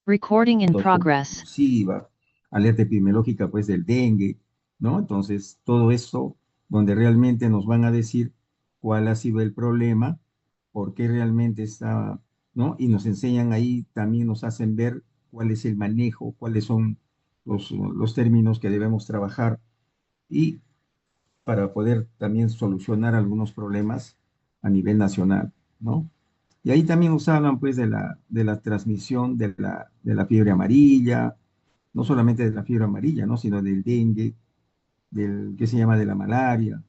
Recording in como progress. SIVA, alerta epidemiológica pues del dengue, ¿no? Entonces, todo esto donde realmente nos van a decir cuál ha sido el problema, por qué realmente está, ¿no? Y nos enseñan ahí, también nos hacen ver cuál es el manejo, cuáles son los términos que debemos trabajar y para poder también solucionar algunos problemas a nivel nacional, ¿no? Y ahí también nos hablan pues de la transmisión de la fiebre amarilla, no solamente de la fiebre amarilla, ¿no? Sino del dengue, del que se llama de la malaria,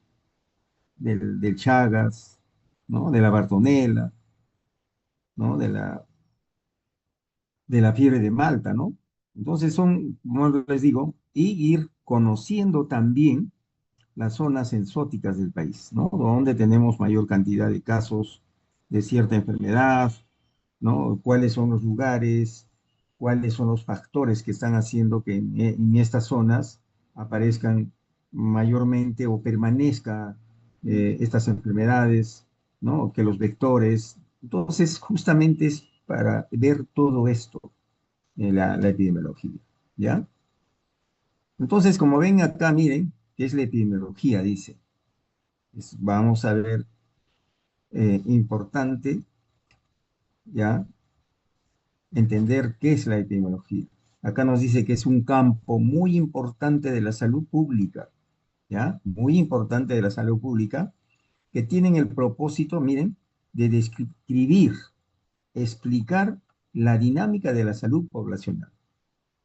del Chagas, ¿no? De la Bartonella, ¿no? De la fiebre de Malta, ¿no? Entonces son, como les digo, y ir conociendo también las zonas exóticas del país, ¿no? Donde tenemos mayor cantidad de casos de cierta enfermedad, ¿no? Cuáles son los lugares, cuáles son los factores que están haciendo que en estas zonas aparezcan mayormente o permanezca estas enfermedades, ¿no? Que los vectores. Entonces, justamente es para ver todo esto, la epidemiología, ¿ya? Entonces, como ven acá, miren, ¿qué es la epidemiología? Dice. Vamos a ver, importante, ¿ya? Entender qué es la epidemiología. Acá nos dice que es un campo muy importante de la salud pública, ¿ya? Muy importante de la salud pública, que tienen el propósito, miren, de describir, explicar la dinámica de la salud poblacional.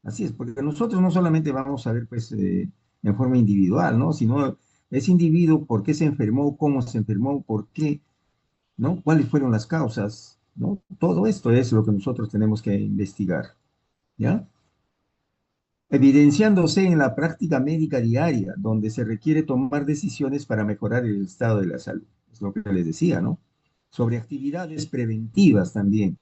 Así es, porque nosotros no solamente vamos a ver, pues, en forma individual, ¿no? Sino ese individuo, por qué se enfermó, cómo se enfermó, por qué, ¿no? ¿Cuáles fueron las causas? ¿No? Todo esto es lo que nosotros tenemos que investigar, ¿ya? Evidenciándose en la práctica médica diaria, donde se requiere tomar decisiones para mejorar el estado de la salud. Es lo que les decía, ¿no? Sobre actividades preventivas también,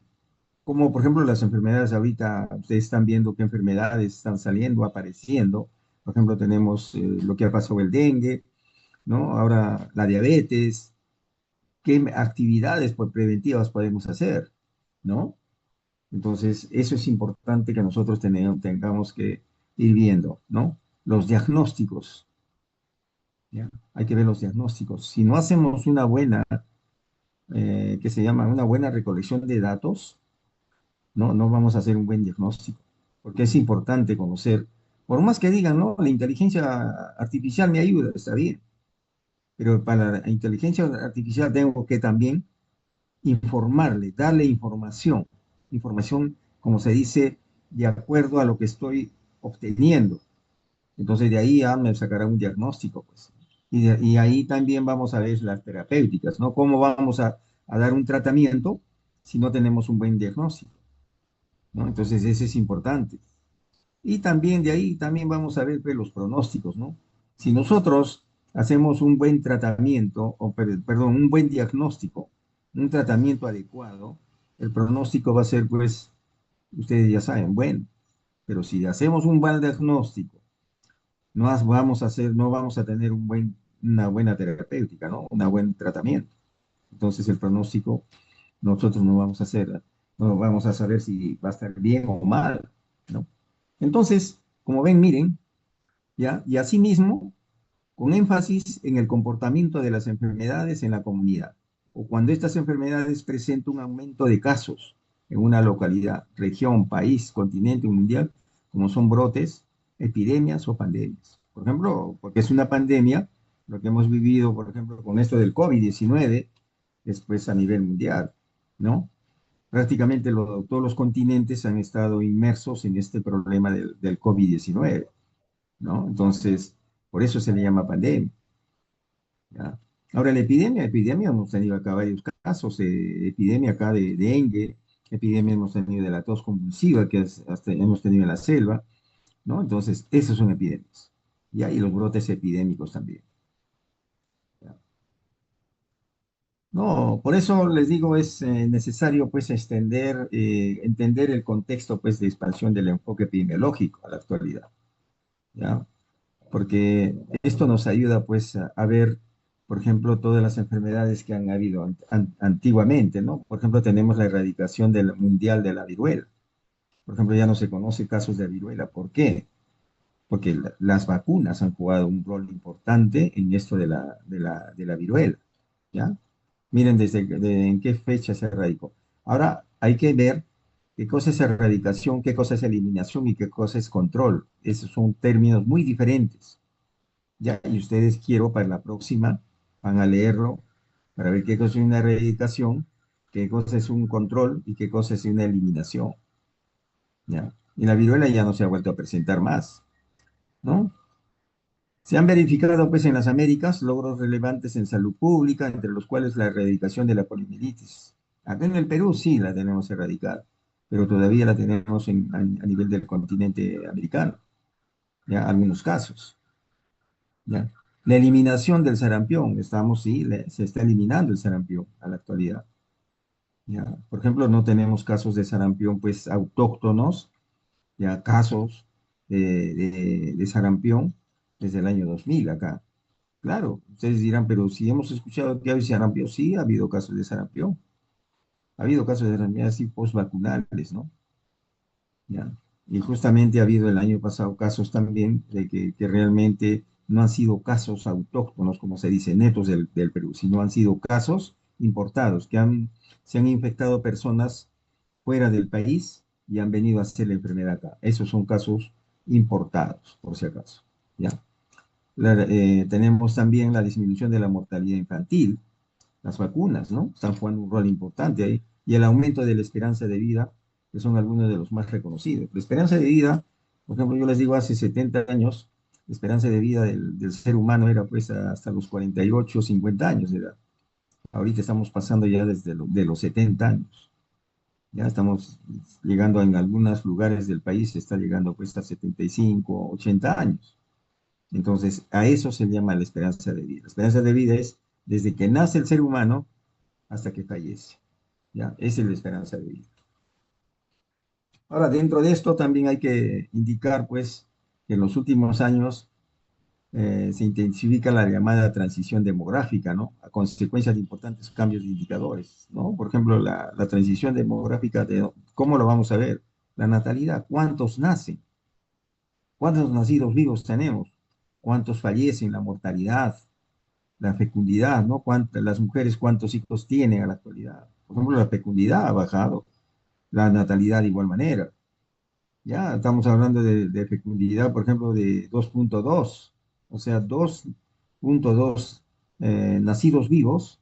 como por ejemplo las enfermedades ahorita, ustedes están viendo qué enfermedades están saliendo, apareciendo. Por ejemplo, tenemos lo que ha pasado el dengue, ¿no? Ahora la diabetes, qué actividades pues, preventivas podemos hacer, ¿no? Entonces, eso es importante que nosotros tengamos que ir viendo, ¿no? Los diagnósticos, ¿ya? Hay que ver los diagnósticos. Si no hacemos una buena, que se llama una buena recolección de datos, no, no vamos a hacer un buen diagnóstico, porque es importante conocer, por más que digan, no, la inteligencia artificial me ayuda, está bien, pero para la inteligencia artificial tengo que también informarle, darle información, información, como se dice, de acuerdo a lo que estoy obteniendo. Entonces de ahí ya me sacará un diagnóstico, pues. Y ahí también vamos a ver las terapéuticas, ¿no? ¿Cómo vamos a dar un tratamiento si no tenemos un buen diagnóstico? ¿No? Entonces ese es importante. Y también de ahí también vamos a ver pues, los pronósticos, ¿no? Si nosotros hacemos un buen tratamiento, o perdón, un buen diagnóstico, un tratamiento adecuado, el pronóstico va a ser, pues, ustedes ya saben, bueno, pero si hacemos un buen diagnóstico, vamos a hacer, no vamos a tener una buena terapéutica, ¿no? Un buen tratamiento. Entonces el pronóstico nosotros no vamos a hacer, no vamos a saber si va a estar bien o mal, ¿no? Entonces, como ven, miren, ¿ya? Y asimismo, con énfasis en el comportamiento de las enfermedades en la comunidad, o cuando estas enfermedades presentan un aumento de casos en una localidad, región, país, continente o mundial, como son brotes, epidemias o pandemias. Por ejemplo, porque es una pandemia, lo que hemos vivido, por ejemplo, con esto del COVID-19, después a nivel mundial, ¿no? Prácticamente todos los continentes han estado inmersos en este problema del COVID-19, ¿no? Entonces, por eso se le llama pandemia, ¿ya? Ahora, epidemia hemos tenido acá varios casos, epidemia acá de dengue, epidemia hemos tenido de la tos convulsiva hasta hemos tenido en la selva, ¿no? Entonces, esas son epidemias, ¿ya? Y los brotes epidémicos también, ¿ya? No, por eso les digo, es necesario pues entender el contexto pues de expansión del enfoque epidemiológico a la actualidad, ¿ya? Porque esto nos ayuda pues a ver, por ejemplo, todas las enfermedades que han habido antiguamente, ¿no? Por ejemplo, tenemos la erradicación del mundial de la viruela, Por ejemplo, ya no se conoce casos de viruela. ¿Por qué? Porque las vacunas han jugado un rol importante en esto de la viruela, ¿ya? Miren en qué fecha se erradicó. Ahora hay que ver qué cosa es erradicación, qué cosa es eliminación y qué cosa es control. Esos son términos muy diferentes. Ya, y ustedes quiero para la próxima van a leerlo para ver qué cosa es una erradicación, qué cosa es un control y qué cosa es una eliminación. ¿Ya? Y la viruela ya no se ha vuelto a presentar más, ¿no? Se han verificado, pues, en las Américas logros relevantes en salud pública, entre los cuales la erradicación de la poliomielitis. Acá en el Perú sí la tenemos erradicada, pero todavía la tenemos a nivel del continente americano, ya, algunos casos, ya. La eliminación del sarampión, sí, se está eliminando el sarampión a la actualidad, ya. Por ejemplo, no tenemos casos de sarampión, pues, autóctonos, ya, casos de sarampión desde el año 2000 acá. Claro, ustedes dirán, pero si hemos escuchado que hay sarampión, sí, ha habido casos de sarampión, ha habido casos de sarampión así postvacunales, ¿no? Ya. Y justamente ha habido el año pasado casos también de que realmente no han sido casos autóctonos, como se dice, netos del Perú, sino han sido casos importados, se han infectado personas fuera del país y han venido a hacer la enfermedad acá. Esos son casos importados, por si acaso. ¿Ya? Tenemos también la disminución de la mortalidad infantil, las vacunas, ¿no? Están jugando un rol importante ahí, y el aumento de la esperanza de vida, que son algunos de los más reconocidos. La esperanza de vida, por ejemplo, yo les digo, hace 70 años, la esperanza de vida del ser humano era pues hasta los 48, 50 años de edad. Ahorita estamos pasando ya de los 70 años. Ya estamos llegando en algunos lugares del país, se está llegando pues a 75, 80 años. Entonces, a eso se llama la esperanza de vida. La esperanza de vida es desde que nace el ser humano hasta que fallece. ¿Ya? Esa es la esperanza de vida. Ahora, dentro de esto también hay que indicar, pues, que en los últimos años se intensifica la llamada transición demográfica, ¿no? A consecuencia de importantes cambios de indicadores, ¿no? Por ejemplo, la transición demográfica, ¿cómo lo vamos a ver? La natalidad, ¿cuántos nacen? ¿Cuántos nacidos vivos tenemos? ¿Cuántos fallecen? La mortalidad, la fecundidad, ¿no? Las mujeres, ¿cuántos hijos tienen a la actualidad? Por ejemplo, la fecundidad ha bajado, la natalidad de igual manera. Ya estamos hablando de fecundidad, por ejemplo, de 2.2, o sea, 2.2 nacidos vivos,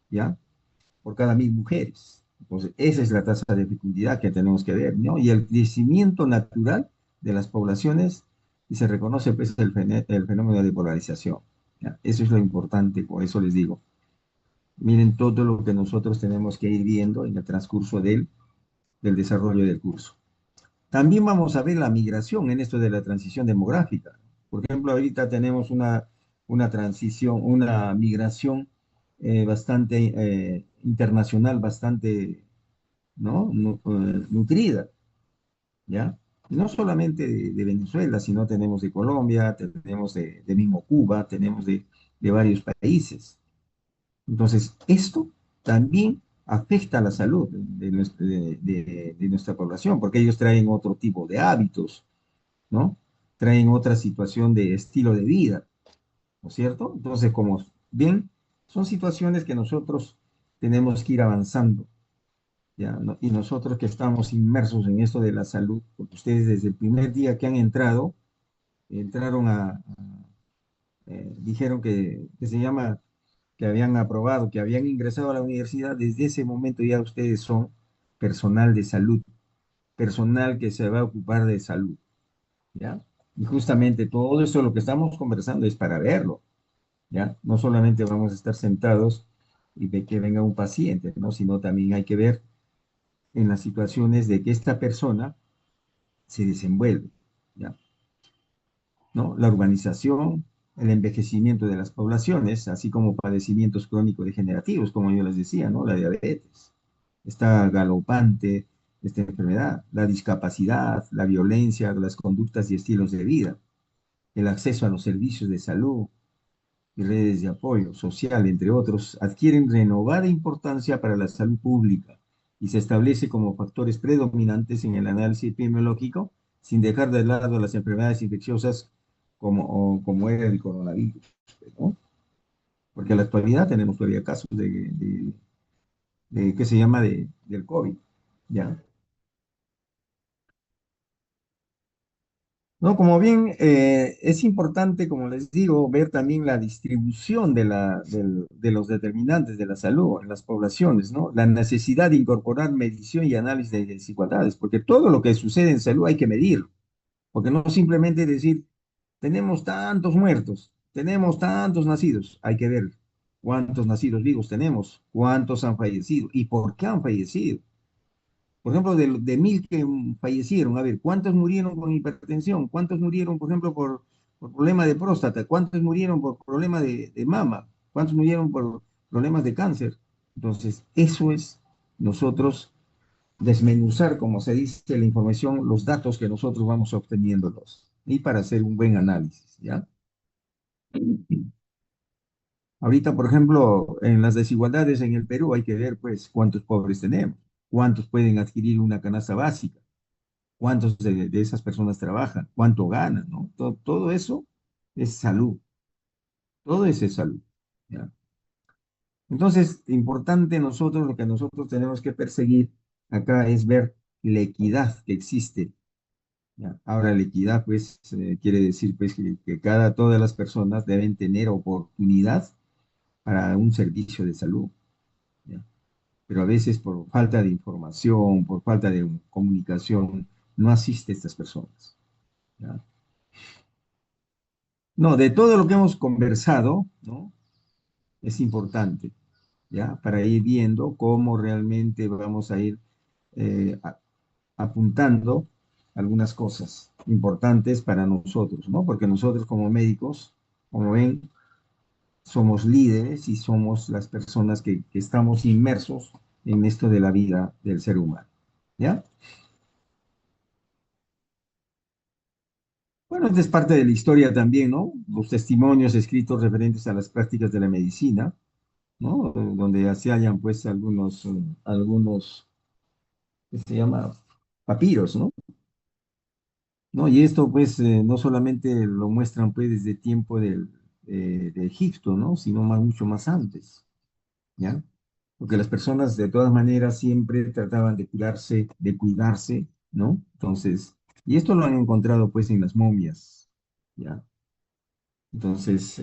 ¿ya? Por cada 1.000 mujeres. Entonces, esa es la tasa de fecundidad que tenemos que ver, ¿no? Y el crecimiento natural de las poblaciones, y se reconoce pues el fenómeno de polarización. ¿Ya? Eso es lo importante, por eso les digo. Miren todo lo que nosotros tenemos que ir viendo en el transcurso del desarrollo del curso. También vamos a ver la migración en esto de la transición demográfica. Por ejemplo, ahorita tenemos una transición, una migración bastante internacional, bastante, ¿no? Nutrida, ¿ya? Y no solamente de Venezuela, sino tenemos de Colombia, tenemos de mismo Cuba, tenemos de varios países. Entonces, esto también afecta a la salud de nuestra población, porque ellos traen otro tipo de hábitos, ¿no? Traen otra situación de estilo de vida, ¿no es cierto? Entonces, como bien, son situaciones que nosotros tenemos que ir avanzando, ¿ya? Y nosotros que estamos inmersos en esto de la salud, porque ustedes desde el primer día que han entraron dijeron que se llama que habían aprobado, que habían ingresado a la universidad, desde ese momento ya ustedes son personal de salud, personal que se va a ocupar de salud, ¿ya? Y justamente todo esto lo que estamos conversando es para verlo, ¿ya? No solamente vamos a estar sentados y de que venga un paciente, ¿no? Sino también hay que ver en las situaciones de que esta persona se desenvuelve, ¿ya? ¿No? La urbanización, el envejecimiento de las poblaciones, así como padecimientos crónico-degenerativos, como yo les decía, ¿no? La diabetes, está galopante esta enfermedad, la discapacidad, la violencia, las conductas y estilos de vida, el acceso a los servicios de salud y redes de apoyo social, entre otros, adquieren renovada importancia para la salud pública. y se establece como factores predominantes en el análisis epidemiológico, sin dejar de lado las enfermedades infecciosas como era el coronavirus, ¿no? Porque en la actualidad tenemos todavía casos ¿qué se llama? Del COVID, ¿ya? No, como bien, es importante, como les digo, ver también la distribución de los determinantes de la salud en las poblaciones, ¿no? La necesidad de incorporar medición y análisis de desigualdades, porque todo lo que sucede en salud hay que medir, porque no simplemente decir, tenemos tantos muertos, tenemos tantos nacidos, hay que ver cuántos nacidos vivos tenemos, cuántos han fallecido y por qué han fallecido. Por ejemplo, de 1000 que fallecieron, a ver, ¿cuántos murieron con hipertensión? ¿Cuántos murieron, por ejemplo, por problema de próstata? ¿Cuántos murieron por problema de mama? ¿Cuántos murieron por problemas de cáncer? Entonces, eso es nosotros desmenuzar, como se dice, la información, los datos que nosotros vamos obteniéndolos, y para hacer un buen análisis, ¿ya? Ahorita, por ejemplo, en las desigualdades en el Perú hay que ver, pues, cuántos pobres tenemos, cuántos pueden adquirir una canasta básica, cuántos de esas personas trabajan, cuánto ganan, ¿no? Todo eso es salud, todo eso es salud, ¿ya? Entonces, importante nosotros, lo que nosotros tenemos que perseguir acá es ver la equidad que existe, ¿ya? Ahora, la equidad, pues, quiere decir, pues, que todas las personas deben tener oportunidad para un servicio de salud, ¿ya? Pero a veces por falta de información, por falta de comunicación, no asiste a estas personas, ¿ya? No, de todo lo que hemos conversado, ¿no? Es importante, ¿ya? Para ir viendo cómo realmente vamos a ir apuntando algunas cosas importantes para nosotros, ¿no? Porque nosotros como médicos, como ven, somos líderes y somos las personas que estamos inmersos en esto de la vida del ser humano, ¿ya? Bueno, esta es parte de la historia también, ¿no? Los testimonios escritos referentes a las prácticas de la medicina, ¿no? Donde se hallan pues algunos, ¿qué se llama? Papiros, ¿no? ¿No? Y esto pues no solamente lo muestran pues desde el tiempo de Egipto, ¿no? Sino mucho más antes, ¿ya? Porque las personas de todas maneras siempre trataban de cuidarse, ¿no? Entonces, y esto lo han encontrado pues en las momias, ¿ya? Entonces,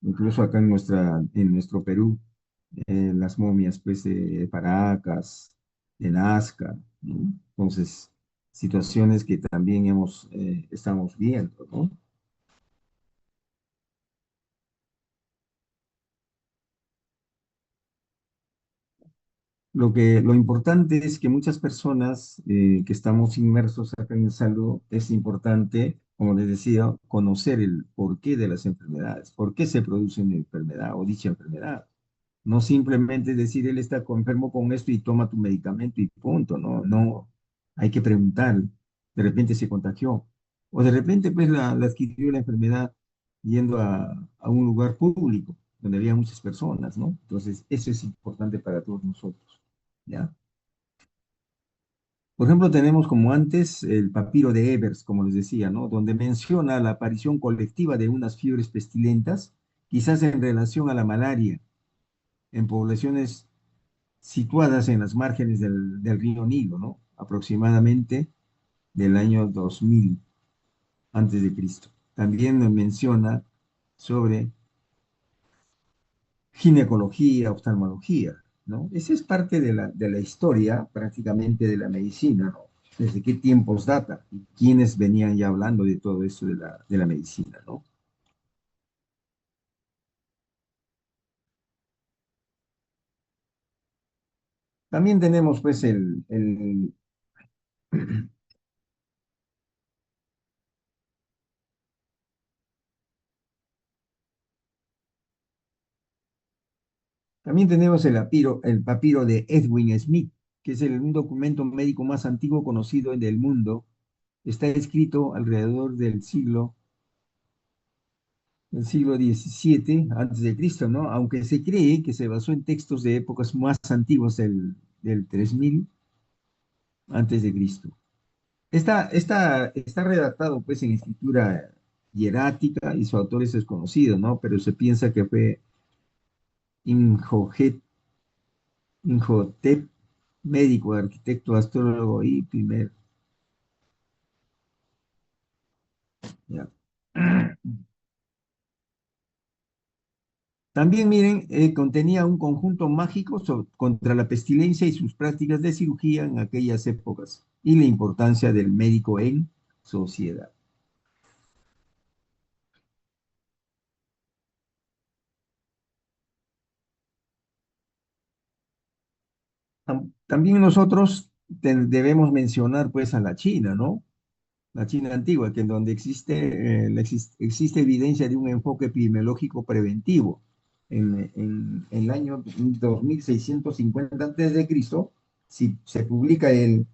incluso acá en nuestro Perú, las momias, pues, de Paracas, de Nazca, ¿no? Entonces, situaciones que también estamos viendo, ¿no? Lo importante es que muchas personas que estamos inmersos acá en salud, es importante, como les decía, conocer el porqué de las enfermedades, por qué se produce una enfermedad o dicha enfermedad. No simplemente decir él está enfermo con esto y toma tu medicamento y punto, no, no, hay que preguntar, de repente se contagió, o de repente pues la adquirió la enfermedad yendo a un lugar público, donde había muchas personas, ¿no? Entonces, eso es importante para todos nosotros, ¿ya? Por ejemplo, tenemos como antes el papiro de Ebers, como les decía, ¿no? Donde menciona la aparición colectiva de unas fiebres pestilentas, quizás en relación a la malaria, en poblaciones situadas en las márgenes del río Nilo, ¿no? Aproximadamente del año 2000 antes de Cristo. También nos menciona sobre ginecología, oftalmología, ¿no? Esa es parte de la historia prácticamente de la medicina, ¿no? Desde qué tiempos data y quiénes venían ya hablando de todo esto de la medicina, ¿no? También tenemos pues también tenemos el papiro de Edwin Smith, que es un documento médico más antiguo conocido en el mundo. Está escrito alrededor del siglo XVII antes de Cristo, ¿no? Aunque se cree que se basó en textos de épocas más antiguas del 3000 antes de Cristo. Está redactado pues en escritura hierática y su autor es desconocido, ¿no? Pero se piensa que fue Imhotep, Imhotep, médico, arquitecto, astrólogo y primer. Ya. También, miren, contenía un conjunto mágico contra la pestilencia y sus prácticas de cirugía en aquellas épocas y la importancia del médico en sociedad. También nosotros debemos mencionar pues a la China, ¿no? La China antigua, que en donde existe evidencia de un enfoque epidemiológico preventivo. En el año 2650 a.C., si se publica el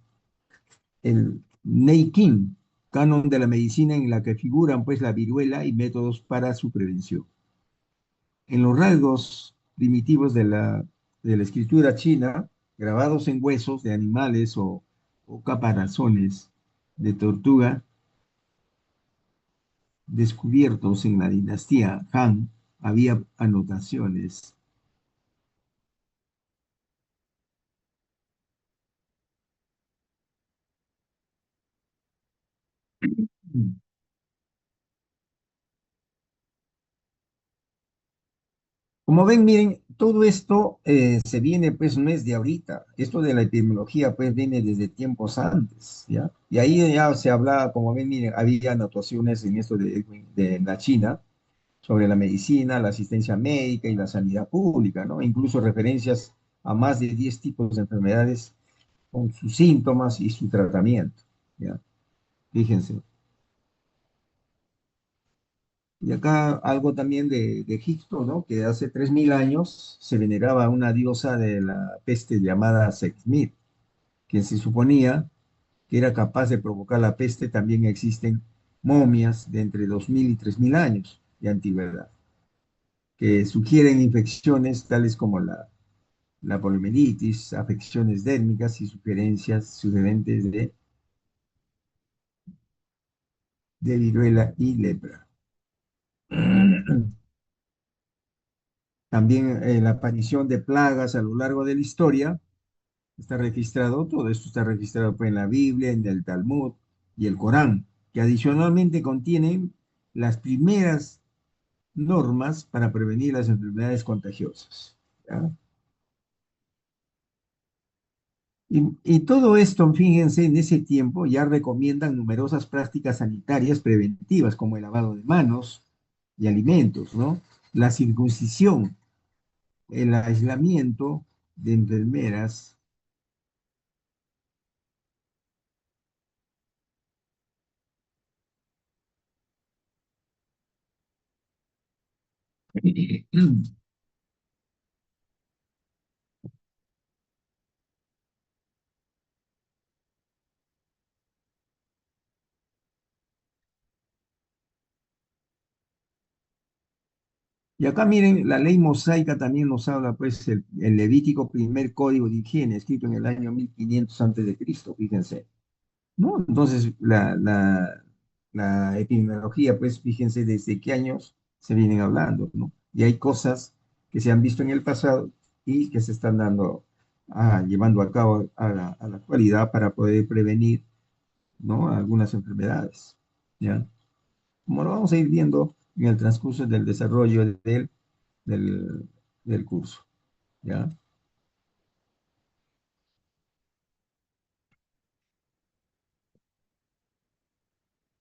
Nei-King, canon de la medicina en la que figuran pues la viruela y métodos para su prevención. En los rasgos primitivos de la escritura china, grabados en huesos de animales o caparazones de tortuga, descubiertos en la dinastía Han, había anotaciones. Como ven, miren, todo esto se viene, pues, no es de ahorita. Esto de la epidemiología, pues, viene desde tiempos antes, ¿ya? Y ahí ya se hablaba, como ven, miren, había anotaciones en esto de la China sobre la medicina, la asistencia médica y la sanidad pública, ¿no? Incluso referencias a más de 10 tipos de enfermedades con sus síntomas y su tratamiento, ¿ya? Fíjense. Y acá algo también de Egipto, ¿no? Que hace 3000 años se veneraba a una diosa de la peste llamada Sekhmet, quien se suponía que era capaz de provocar la peste. También existen momias de entre 2000 y 3000 años de antigüedad, que sugieren infecciones tales como la poliomielitis, afecciones dérmicas y sugerentes de viruela y lepra. También la aparición de plagas a lo largo de la historia está registrado, todo esto está registrado pues, en la Biblia, en el Talmud y el Corán, que adicionalmente contienen las primeras normas para prevenir las enfermedades contagiosas. ¿Ya? Y todo esto, fíjense, en ese tiempo ya recomiendan numerosas prácticas sanitarias preventivas, como el lavado de manos y alimentos, ¿no? La circuncisión, el aislamiento de enfermeras. Y acá miren, la ley mosaica también nos habla, pues, el Levítico primer código de higiene, escrito en el año 1500 antes de Cristo, fíjense, ¿no? Entonces, la epidemiología, pues, fíjense desde qué años se vienen hablando, ¿no? Y hay cosas que se han visto en el pasado y que se están llevando a cabo a la actualidad para poder prevenir, ¿no? Algunas enfermedades, ¿ya? Como lo vamos a ir viendo en el transcurso del desarrollo del, del curso, ¿ya?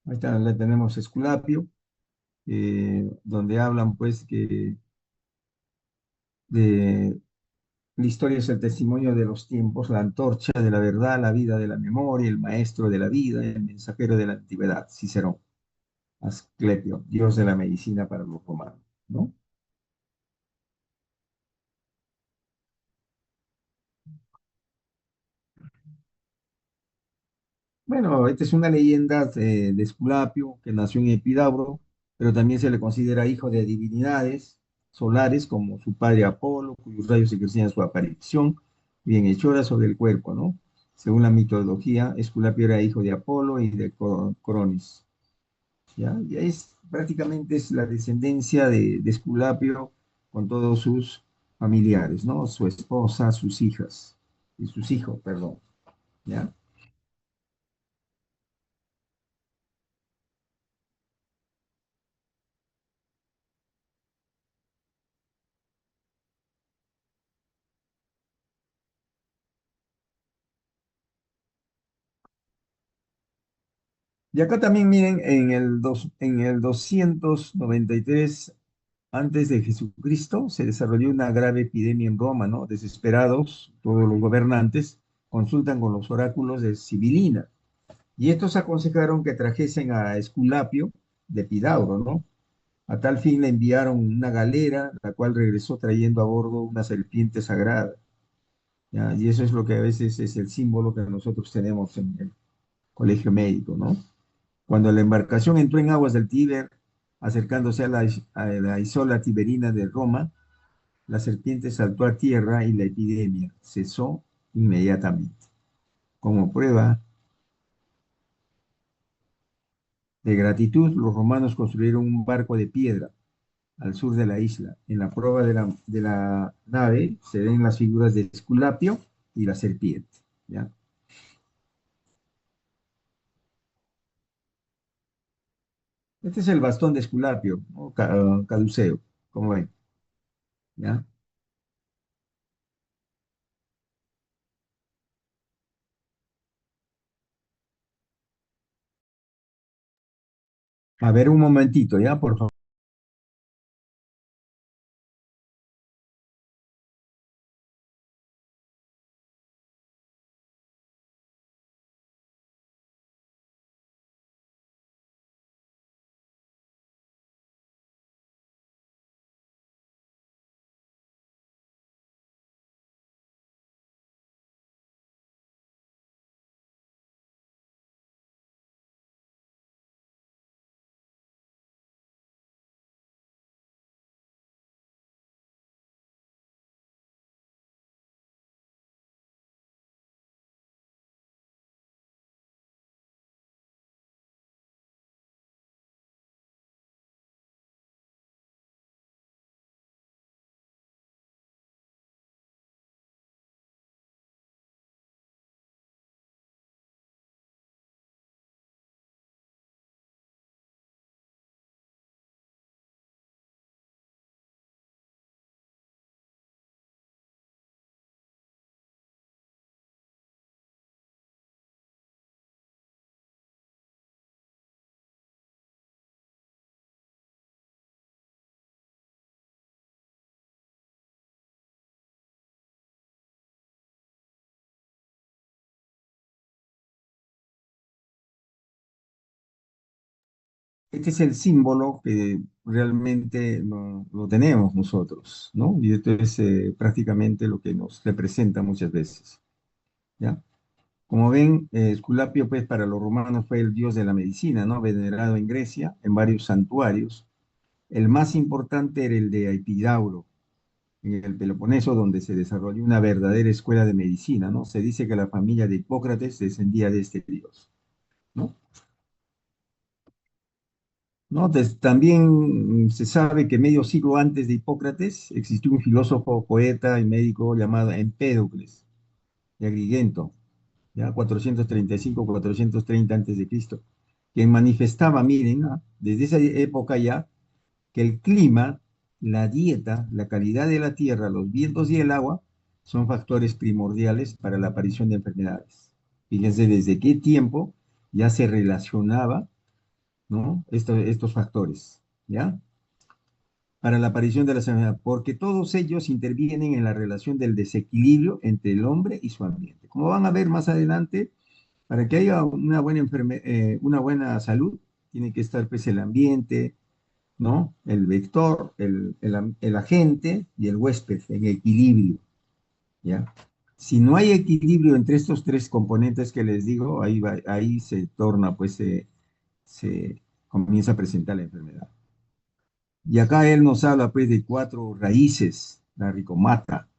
Ahí está, le tenemos Esculapio, donde hablan pues que de la historia es el testimonio de los tiempos, la antorcha de la verdad, la vida de la memoria, el maestro de la vida, el mensajero de la antigüedad, Cicerón, Asclepio, dios de la medicina para los romanos, ¿no? Bueno, esta es una leyenda de Esculapio, que nació en Epidauro, pero también se le considera hijo de divinidades solares como su padre Apolo, cuyos rayos ejercían su aparición, bienhechora sobre el cuerpo, ¿no? Según la mitología, Esculapio era hijo de Apolo y de Cronis, ¿ya? Y es prácticamente es la descendencia de Esculapio con todos sus familiares, ¿no? Su esposa, sus hijas, y sus hijos, perdón, ¿ya? Y acá también miren, en el 293 antes de Jesucristo se desarrolló una grave epidemia en Roma, ¿no? Desesperados, todos los gobernantes consultan con los oráculos de Sibilina y estos aconsejaron que trajesen a Esculapio de Epidauro, ¿no? A tal fin le enviaron una galera, la cual regresó trayendo a bordo una serpiente sagrada, ¿ya? Y eso es lo que a veces es el símbolo que nosotros tenemos en el colegio médico, ¿no? Cuando la embarcación entró en aguas del Tíber, acercándose a la isola tiberina de Roma, la serpiente saltó a tierra y la epidemia cesó inmediatamente. Como prueba de gratitud, los romanos construyeron un barco de piedra al sur de la isla. En la prueba de la nave se ven las figuras de Esculapio y la serpiente, ¿ya? Este es el bastón de Esculapio, ¿no? Caduceo, como ven, ¿ya? A ver un momentito, ¿ya? Por favor. Este es el símbolo que realmente lo tenemos nosotros, ¿no? Y esto es prácticamente lo que nos representa muchas veces, ¿ya? Como ven, Esculapio, pues, para los romanos fue el dios de la medicina, ¿no? Venerado en Grecia, en varios santuarios. El más importante era el de Epidauro, en el Peloponeso, donde se desarrolló una verdadera escuela de medicina, ¿no? Se dice que la familia de Hipócrates descendía de este dios, ¿no? ¿No? También se sabe que medio siglo antes de Hipócrates existió un filósofo, poeta y médico llamado Empédocles de Agrigento, ya 435-430 antes de Cristo, quien manifestaba, miren, desde esa época ya, que el clima, la dieta, la calidad de la tierra, los vientos y el agua son factores primordiales para la aparición de enfermedades. Fíjense desde qué tiempo ya se relacionaba, ¿no? Estos factores, ¿ya? Para la aparición de la enfermedad, porque todos ellos intervienen en la relación del desequilibrio entre el hombre y su ambiente. Como van a ver más adelante, para que haya una buena salud, tiene que estar pues el ambiente, ¿no? El vector, el agente y el huésped en equilibrio, ¿ya? Si no hay equilibrio entre estos tres componentes que les digo, ahí se torna, pues se comienza a presentar la enfermedad. Y acá él nos habla pues de cuatro raíces, la ricomata,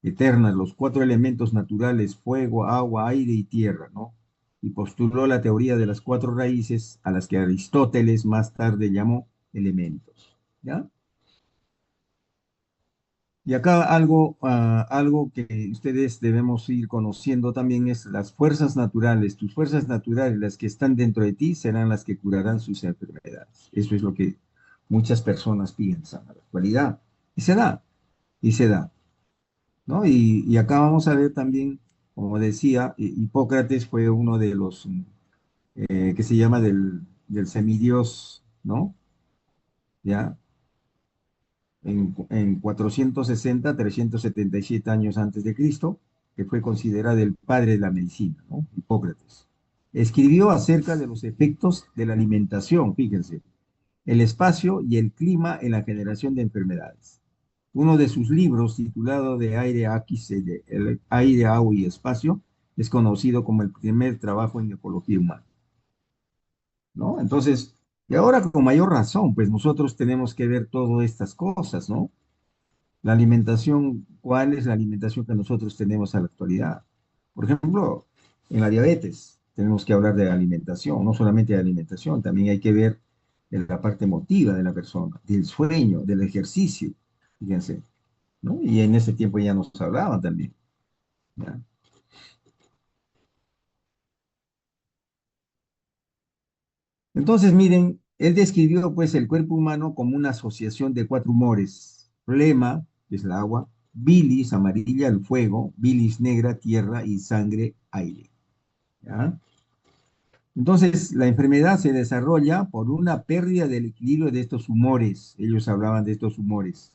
eternas, los cuatro elementos naturales, fuego, agua, aire y tierra, ¿no? Y postuló la teoría de las cuatro raíces a las que Aristóteles más tarde llamó elementos, ¿ya? Y acá algo que ustedes debemos ir conociendo también es las fuerzas naturales. Tus fuerzas naturales, las que están dentro de ti, serán las que curarán sus enfermedades. Eso es lo que muchas personas piensan a la actualidad. Y se da, y se da, ¿no? Y acá vamos a ver también, como decía, Hipócrates fue uno de los que se llama del semidios, ¿no? ¿Ya? En 460, 377 años antes de Cristo, que fue considerado el padre de la medicina, ¿no? Hipócrates. Escribió acerca de los efectos de la alimentación, fíjense, el espacio y el clima en la generación de enfermedades. Uno de sus libros, titulado De aire, Aquis, de el aire, agua y espacio, es conocido como el primer trabajo en ecología humana, ¿no? Entonces, y ahora con mayor razón, pues nosotros tenemos que ver todas estas cosas, ¿no? La alimentación, ¿cuál es la alimentación que nosotros tenemos a la actualidad? Por ejemplo, en la diabetes tenemos que hablar de alimentación, no solamente de alimentación, también hay que ver en la parte emotiva de la persona, del sueño, del ejercicio, fíjense, ¿no? Y en ese tiempo ya nos hablaban también, ¿ya? Entonces, miren, él describió pues el cuerpo humano como una asociación de cuatro humores: flema, que es el agua; bilis, amarilla, el fuego; bilis negra, tierra; y sangre, aire. ¿Ya? Entonces, la enfermedad se desarrolla por una pérdida del equilibrio de estos humores. Ellos hablaban de estos humores.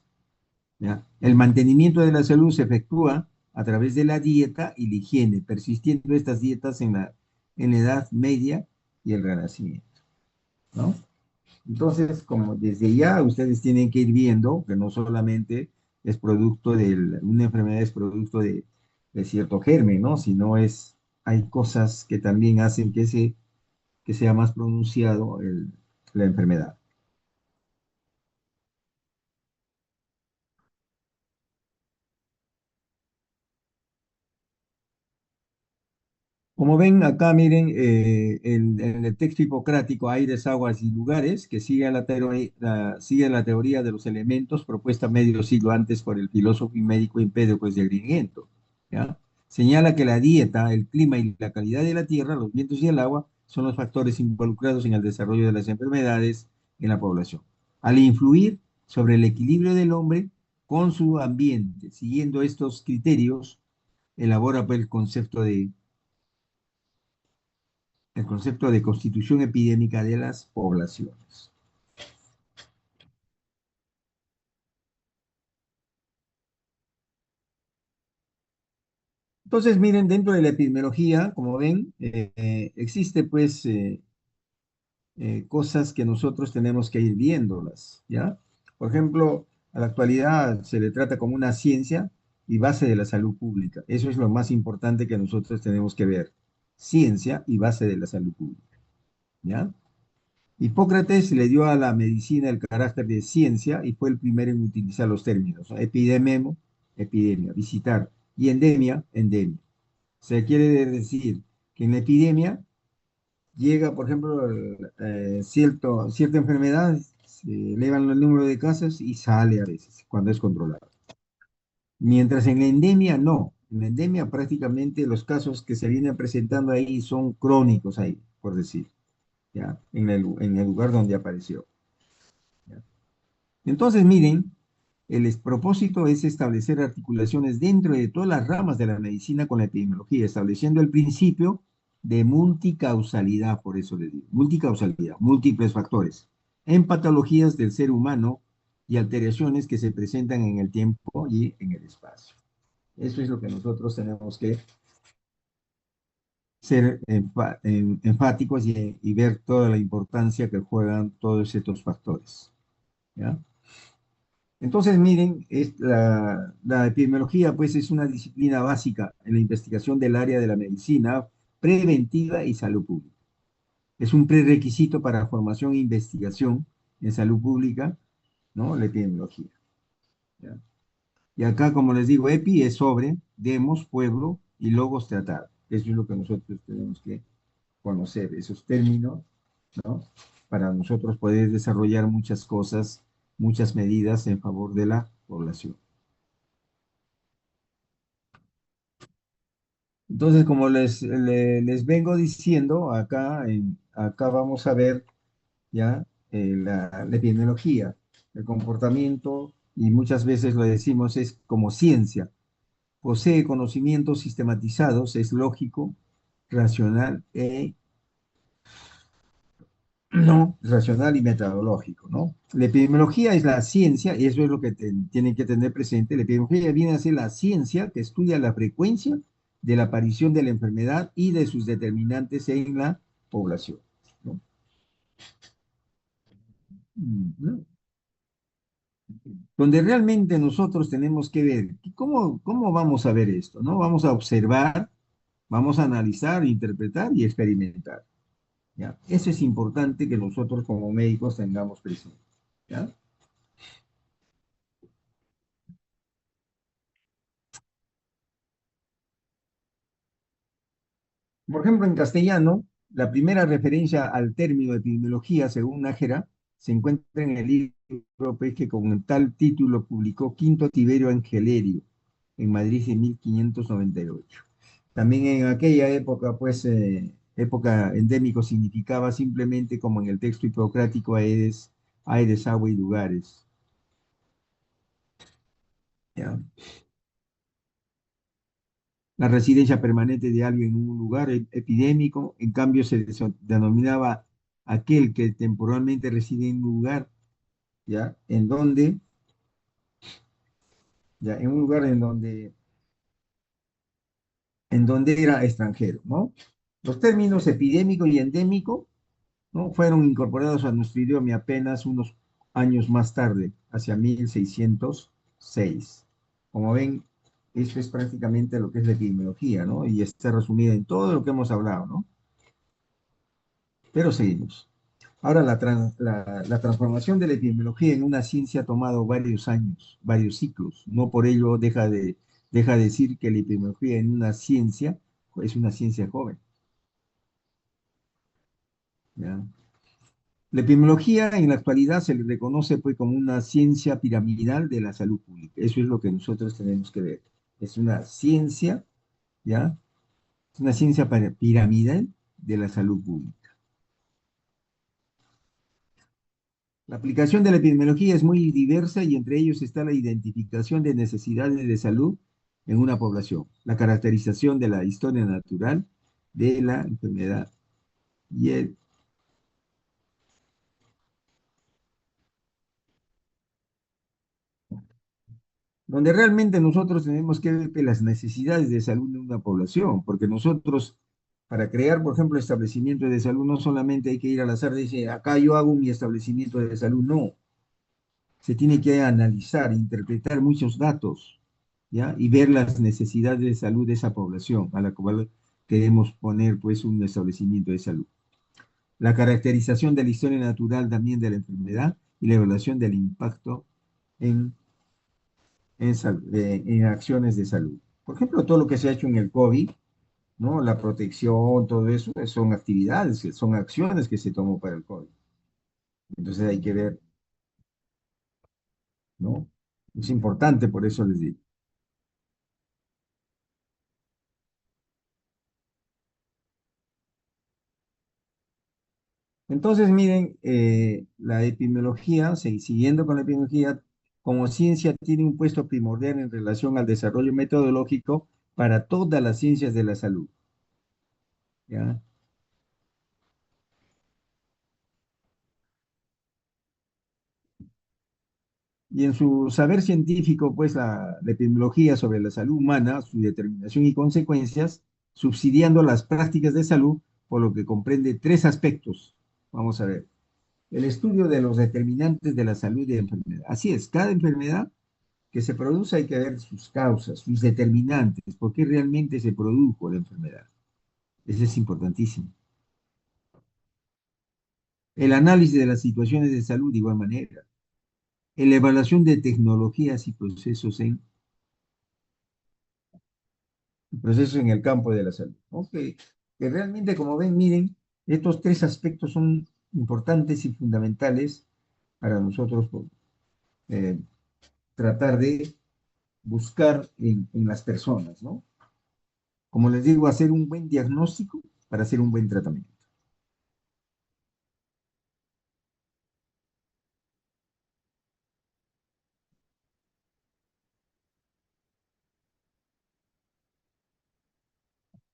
¿Ya? El mantenimiento de la salud se efectúa a través de la dieta y la higiene, persistiendo estas dietas en la Edad Media y el Renacimiento, ¿no? Entonces, como desde ya ustedes tienen que ir viendo que no solamente es producto una enfermedad es producto de cierto germen, ¿no? Sino hay cosas que también hacen que sea más pronunciado la enfermedad. Como ven acá, miren, en el texto hipocrático, aires, aguas y lugares, que sigue la teoría de los elementos propuesta medio siglo antes por el filósofo y médico Empédocles de Agrigento, ¿ya? Señala que la dieta, el clima y la calidad de la tierra, los vientos y el agua son los factores involucrados en el desarrollo de las enfermedades en la población, al influir sobre el equilibrio del hombre con su ambiente. Siguiendo estos criterios, elabora pues, el concepto de constitución epidémica de las poblaciones. Entonces, miren, dentro de la epidemiología, como ven, existe pues cosas que nosotros tenemos que ir viéndolas, ¿ya? Por ejemplo, a la actualidad se le trata como una ciencia y base de la salud pública. Eso es lo más importante que nosotros tenemos que ver. Ciencia y base de la salud pública, ¿ya? Hipócrates le dio a la medicina el carácter de ciencia y fue el primero en utilizar los términos, ¿no? Epidememo, epidemia; visitar; y endemia, endemia. Se quiere decir que en la epidemia llega, por ejemplo, cierta enfermedad, se elevan el número de casos y sale a veces cuando es controlado. Mientras en la endemia no. En la endemia prácticamente los casos que se vienen presentando ahí son crónicos ahí, por decir, ¿ya? En el lugar donde apareció. ¿Ya? Entonces, miren, propósito es establecer articulaciones dentro de todas las ramas de la medicina con la epidemiología, estableciendo el principio de multicausalidad, por eso le digo, multicausalidad, múltiples factores, en patologías del ser humano y alteraciones que se presentan en el tiempo y en el espacio. Eso es lo que nosotros tenemos que ser enfáticos y ver toda la importancia que juegan todos estos factores. ¿Ya? Entonces, miren, la epidemiología pues es una disciplina básica en la investigación del área de la medicina preventiva y salud pública. Es un prerequisito para formación e investigación en salud pública, ¿no? La epidemiología. ¿Ya? Y acá, como les digo, EPI es sobre, demos, pueblo y logos tratado. Eso es lo que nosotros tenemos que conocer, esos términos, ¿no? Para nosotros poder desarrollar muchas cosas, muchas medidas en favor de la población. Entonces, como les vengo diciendo, acá vamos a ver ya la epidemiología, el comportamiento, y muchas veces lo decimos es como ciencia. Posee conocimientos sistematizados, es lógico, racional no racional y metodológico, ¿no? La epidemiología es la ciencia, y eso es lo que tienen que tener presente. La epidemiología viene a ser la ciencia que estudia la frecuencia de la aparición de la enfermedad y de sus determinantes en la población, ¿no? ¿No? Donde realmente nosotros tenemos que ver cómo vamos a ver esto, ¿no? Vamos a observar, vamos a analizar, interpretar y experimentar, ¿ya? Eso es importante que nosotros como médicos tengamos presente, ¿ya? Por ejemplo, en castellano, la primera referencia al término epidemiología, según Nájera, se encuentra en el libro pues, que con tal título publicó Quinto Tiberio Angelerio en Madrid en 1598. También en aquella época, pues, época endémico significaba simplemente como en el texto hipocrático aires, agua y lugares. ¿Ya? La residencia permanente de alguien en un lugar epidémico, en cambio, se denominaba aquel que temporalmente reside en un lugar, ¿ya? En un lugar en donde era extranjero, ¿no? Los términos epidémico y endémico, ¿no? Fueron incorporados a nuestro idioma apenas unos años más tarde, hacia 1606. Como ven, esto es prácticamente lo que es la epidemiología, ¿no? Y está resumida en todo lo que hemos hablado, ¿no? Pero seguimos. Ahora, la transformación de la epidemiología en una ciencia ha tomado varios años, varios ciclos. No por ello deja de decir que la epidemiología en una ciencia es una ciencia joven, ¿ya? La epidemiología en la actualidad se le reconoce pues, como una ciencia piramidal de la salud pública. Eso es lo que nosotros tenemos que ver. Es una ciencia, ¿ya? Es una ciencia piramidal de la salud pública. La aplicación de la epidemiología es muy diversa y entre ellos está la identificación de necesidades de salud en una población, la caracterización de la historia natural de la enfermedad y donde realmente nosotros tenemos que ver que las necesidades de salud de una población, porque nosotros para crear, por ejemplo, establecimientos de salud no solamente hay que ir al azar y decir, acá yo hago mi establecimiento de salud, no, se tiene que analizar, interpretar muchos datos, ¿ya? Y ver las necesidades de salud de esa población a la cual queremos poner, pues, un establecimiento de salud. La caracterización de la historia natural también de la enfermedad y la evaluación del impacto en, en acciones de salud. Por ejemplo, todo lo que se ha hecho en el COVID, ¿no? La protección, todo eso, son actividades, son acciones que se tomó para el COVID. Entonces hay que ver, ¿no? Es importante, por eso les digo. Entonces, miren, la epidemiología, siguiendo con la epidemiología, como ciencia tiene un puesto primordial en relación al desarrollo metodológico para todas las ciencias de la salud, ¿ya? Y en su saber científico, pues la epidemiología sobre la salud humana, su determinación y consecuencias, subsidiando las prácticas de salud, por lo que comprende tres aspectos. Vamos a ver. El estudio de los determinantes de la salud y de enfermedad. Así es, cada enfermedad que se produce hay que ver sus causas, sus determinantes, por qué realmente se produjo la enfermedad. Eso es importantísimo. El análisis de las situaciones de salud de igual manera. La evaluación de tecnologías y procesos en procesos en el campo de la salud. ¿No? Que realmente, como ven, miren, estos tres aspectos son importantes y fundamentales para nosotros pues, eh, tratar de buscar en las personas, ¿no? Como les digo, hacer un buen diagnóstico para hacer un buen tratamiento.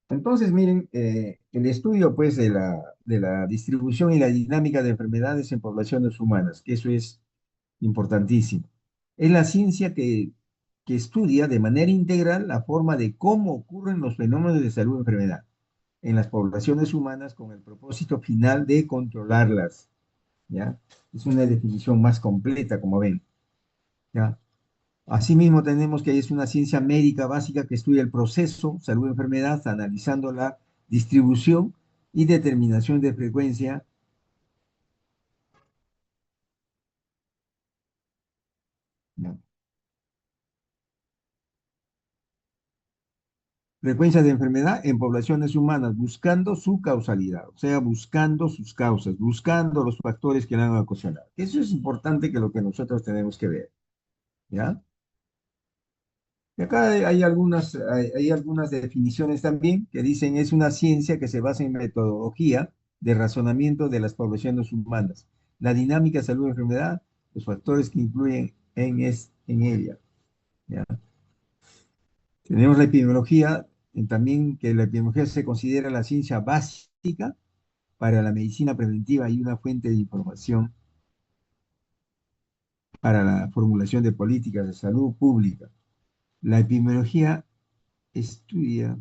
Entonces, miren, el estudio pues de la distribución y la dinámica de enfermedades en poblaciones humanas, que eso es importantísimo. Es la ciencia que estudia de manera integral la forma de cómo ocurren los fenómenos de salud y enfermedad en las poblaciones humanas con el propósito final de controlarlas, ¿ya? Es una definición más completa, como ven, ¿ya? Asimismo, tenemos que es una ciencia médica básica que estudia el proceso salud-enfermedad, analizando la distribución y determinación de frecuencia, ¿no? Frecuencias de enfermedad en poblaciones humanas, buscando su causalidad, o sea, buscando sus causas, buscando los factores que la han ocasionado. Eso es importante que lo que nosotros tenemos que ver, ¿ya? Y acá hay algunas definiciones también que dicen es una ciencia que se basa en metodología de razonamiento de las poblaciones humanas, la dinámica salud-enfermedad, los factores que influyen en ella. ¿Ya? Tenemos la epidemiología, también que la epidemiología se considera la ciencia básica para la medicina preventiva y una fuente de información para la formulación de políticas de salud pública. La epidemiología estudia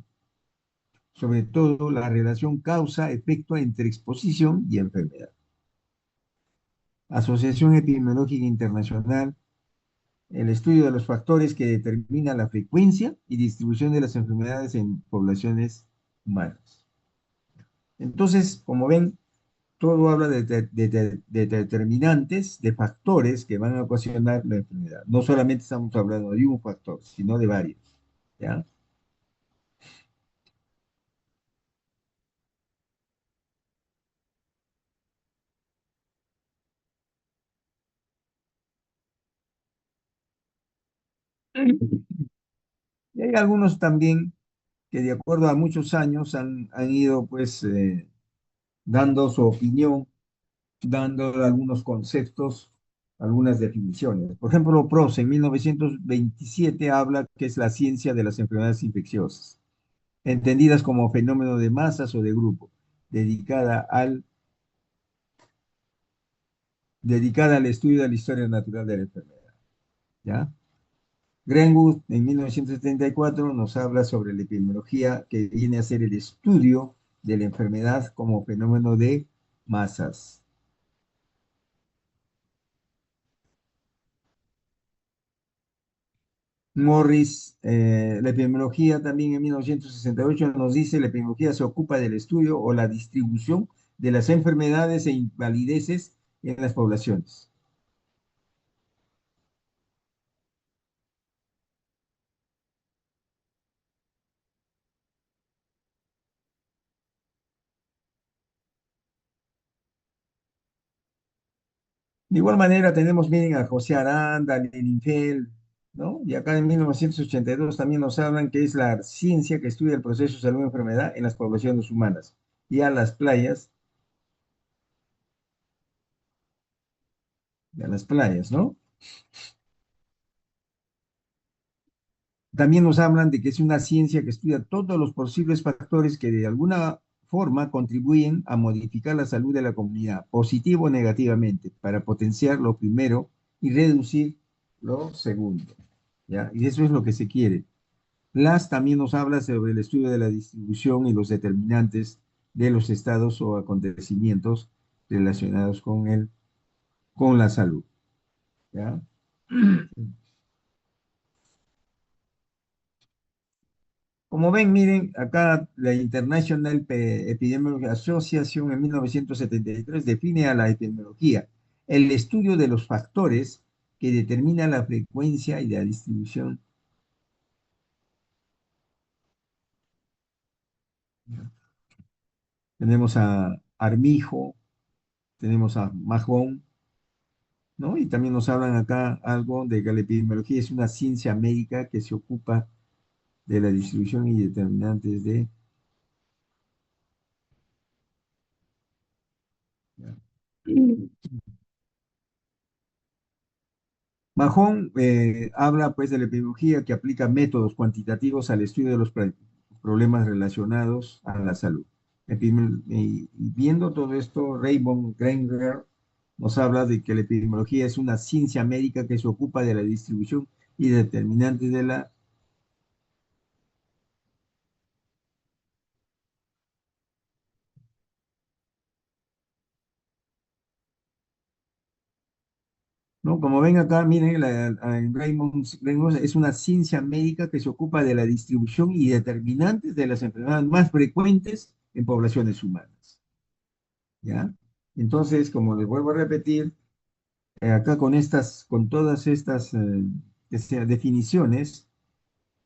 sobre todo la relación causa-efecto entre exposición y enfermedad. Asociación Epidemiológica Internacional, el estudio de los factores que determinan la frecuencia y distribución de las enfermedades en poblaciones humanas. Entonces, como ven, todo habla de determinantes, de factores que van a ocasionar la enfermedad. No solamente estamos hablando de un factor, sino de varios. ¿Ya? Y hay algunos también que de acuerdo a muchos años han ido pues dando su opinión, dando algunos conceptos, algunas definiciones. Por ejemplo, Prost en 1927 habla que es la ciencia de las enfermedades infecciosas, entendidas como fenómeno de masas o de grupo, dedicada dedicada al estudio de la historia natural de la enfermedad. ¿Ya? Greenwood en 1974 nos habla sobre la epidemiología que viene a ser el estudio de la enfermedad como fenómeno de masas. Morris, la epidemiología también en 1968 nos dice la epidemiología se ocupa del estudio o la distribución de las enfermedades e invalideces en las poblaciones. De igual manera tenemos, miren, a José Aranda, a Lenin Feld, ¿no? Y acá en 1982 también nos hablan que es la ciencia que estudia el proceso de salud-enfermedad en las poblaciones humanas y a las playas, y a las playas, ¿no? También nos hablan de que es una ciencia que estudia todos los posibles factores que de alguna forma contribuyen a modificar la salud de la comunidad, positivo o negativamente, para potenciar lo primero y reducir lo segundo. ¿Ya? Y eso es lo que se quiere. Las también nos habla sobre el estudio de la distribución y los determinantes de los estados o acontecimientos relacionados con la salud. ¿Ya? Como ven, miren, acá la International Epidemiological Association en 1973 define a la epidemiología el estudio de los factores que determinan la frecuencia y la distribución tenemos a Armijo, tenemos a Mahón, ¿no? Y también nos hablan acá algo de que la epidemiología es una ciencia médica que se ocupa de la distribución y determinantes de... Mahón habla pues de la epidemiología que aplica métodos cuantitativos al estudio de los problemas relacionados a la salud. Y viendo todo esto, Raymond Granger nos habla de que la epidemiología es una ciencia médica que se ocupa de la distribución y determinantes de la, ¿no? Como ven acá, miren, Raymond es una ciencia médica que se ocupa de la distribución y determinantes de las enfermedades más frecuentes en poblaciones humanas, ¿ya? Entonces, como les vuelvo a repetir, acá con todas estas definiciones,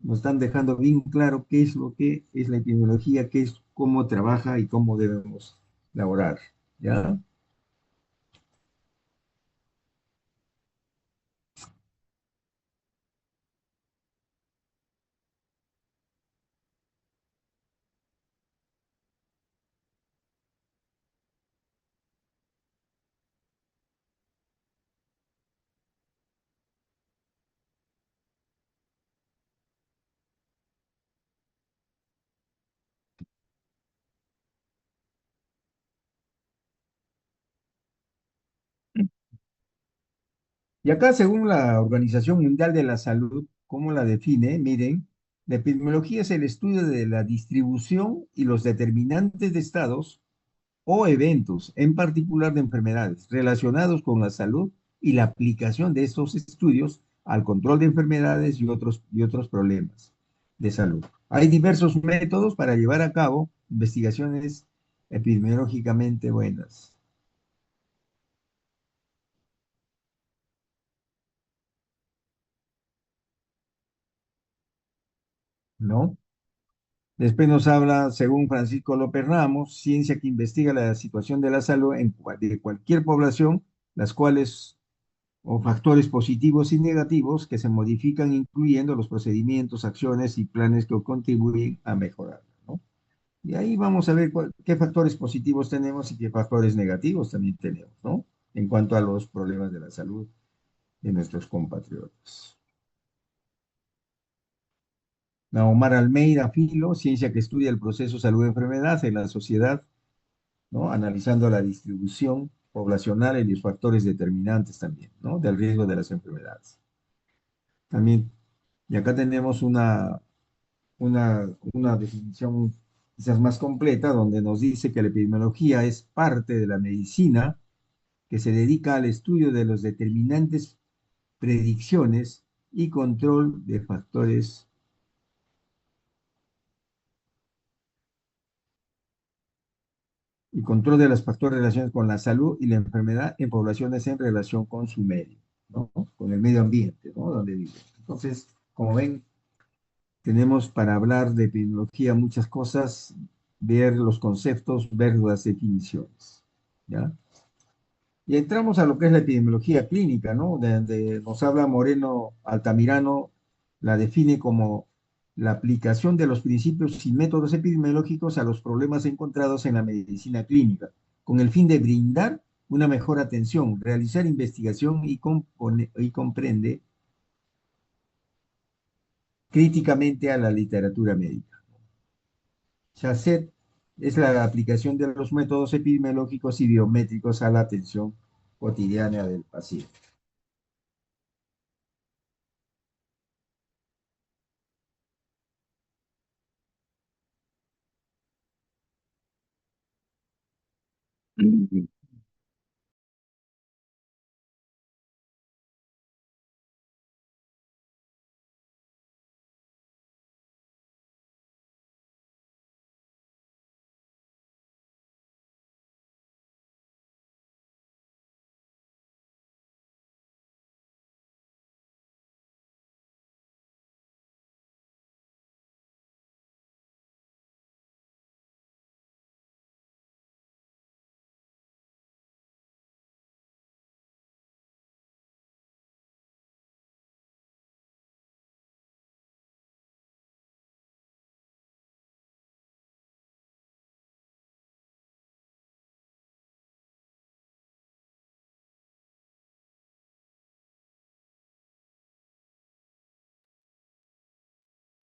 nos están dejando bien claro qué es lo que es la epidemiología, qué es, cómo trabaja y cómo debemos laborar, ¿ya? Y acá, según la Organización Mundial de la Salud, ¿cómo la define? Miren, la epidemiología es el estudio de la distribución y los determinantes de estados o eventos, en particular de enfermedades, relacionados con la salud y la aplicación de estos estudios al control de enfermedades y otros problemas de salud. Hay diversos métodos para llevar a cabo investigaciones epidemiológicamente buenas, ¿no? Después nos habla, según Francisco López Ramos, ciencia que investiga la situación de la salud de cualquier población, las cuales o factores positivos y negativos que se modifican, incluyendo los procedimientos, acciones y planes que contribuyen a mejorarla, ¿no? Y ahí vamos a ver qué factores positivos tenemos y qué factores negativos también tenemos, ¿no? En cuanto a los problemas de la salud de nuestros compatriotas. Naomar Almeida Filo, ciencia que estudia el proceso salud-enfermedad en la sociedad, ¿no? Analizando la distribución poblacional y los factores determinantes también, ¿no? Del riesgo de las enfermedades. También, y acá tenemos una definición quizás más completa, donde nos dice que la epidemiología es parte de la medicina que se dedica al estudio de los determinantes, predicciones y control de factores y control de los factores relacionados con la salud y la enfermedad en poblaciones en relación con su medio, ¿no? Con el medio ambiente, ¿no? Donde viven. Entonces, como ven, tenemos para hablar de epidemiología muchas cosas, ver los conceptos, ver las definiciones, ¿ya? Y entramos a lo que es la epidemiología clínica, ¿no? Donde nos habla Moreno Altamirano, la define como la aplicación de los principios y métodos epidemiológicos a los problemas encontrados en la medicina clínica, con el fin de brindar una mejor atención, realizar investigación y comprende críticamente a la literatura médica. Chasset es la aplicación de los métodos epidemiológicos y biométricos a la atención cotidiana del paciente.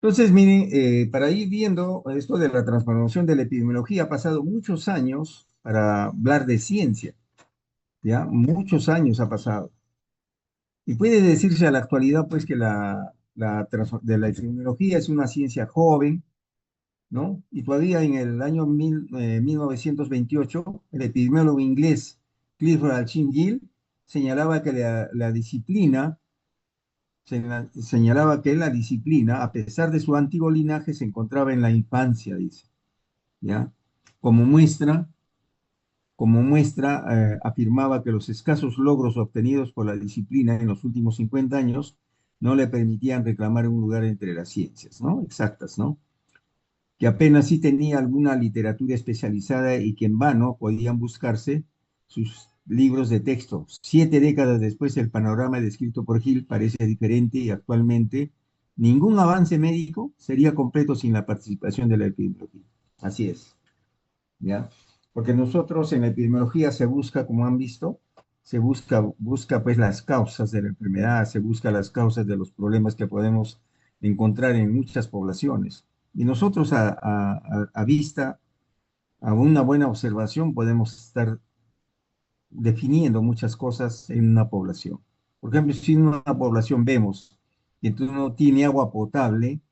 Entonces, miren, para ir viendo esto de la transformación de la epidemiología, ha pasado muchos años para hablar de ciencia, ¿ya? Muchos años ha pasado. Y puede decirse a la actualidad, pues, que de la epidemiología es una ciencia joven, ¿no? Y todavía en el año 1928, el epidemiólogo inglés Clifford Alchin Gill señalaba que la disciplina, señalaba que la disciplina, a pesar de su antiguo linaje, se encontraba en la infancia, dice, ¿ya? Como muestra, afirmaba que los escasos logros obtenidos por la disciplina en los últimos 50 años no le permitían reclamar un lugar entre las ciencias, ¿no? Exactas, ¿no? Que apenas sí tenía alguna literatura especializada y que en vano podían buscarse sus libros de texto. 7 décadas después, el panorama descrito por Hill parece diferente y actualmente ningún avance médico sería completo sin la participación de la epidemiología. Así es, ¿ya? Porque nosotros en la epidemiología se busca, como han visto, busca pues las causas de la enfermedad, se busca las causas de los problemas que podemos encontrar en muchas poblaciones. Y nosotros a vista, a una buena observación, podemos estar definiendo muchas cosas en una población. Por ejemplo, si en una población vemos que entonces no tiene agua potable,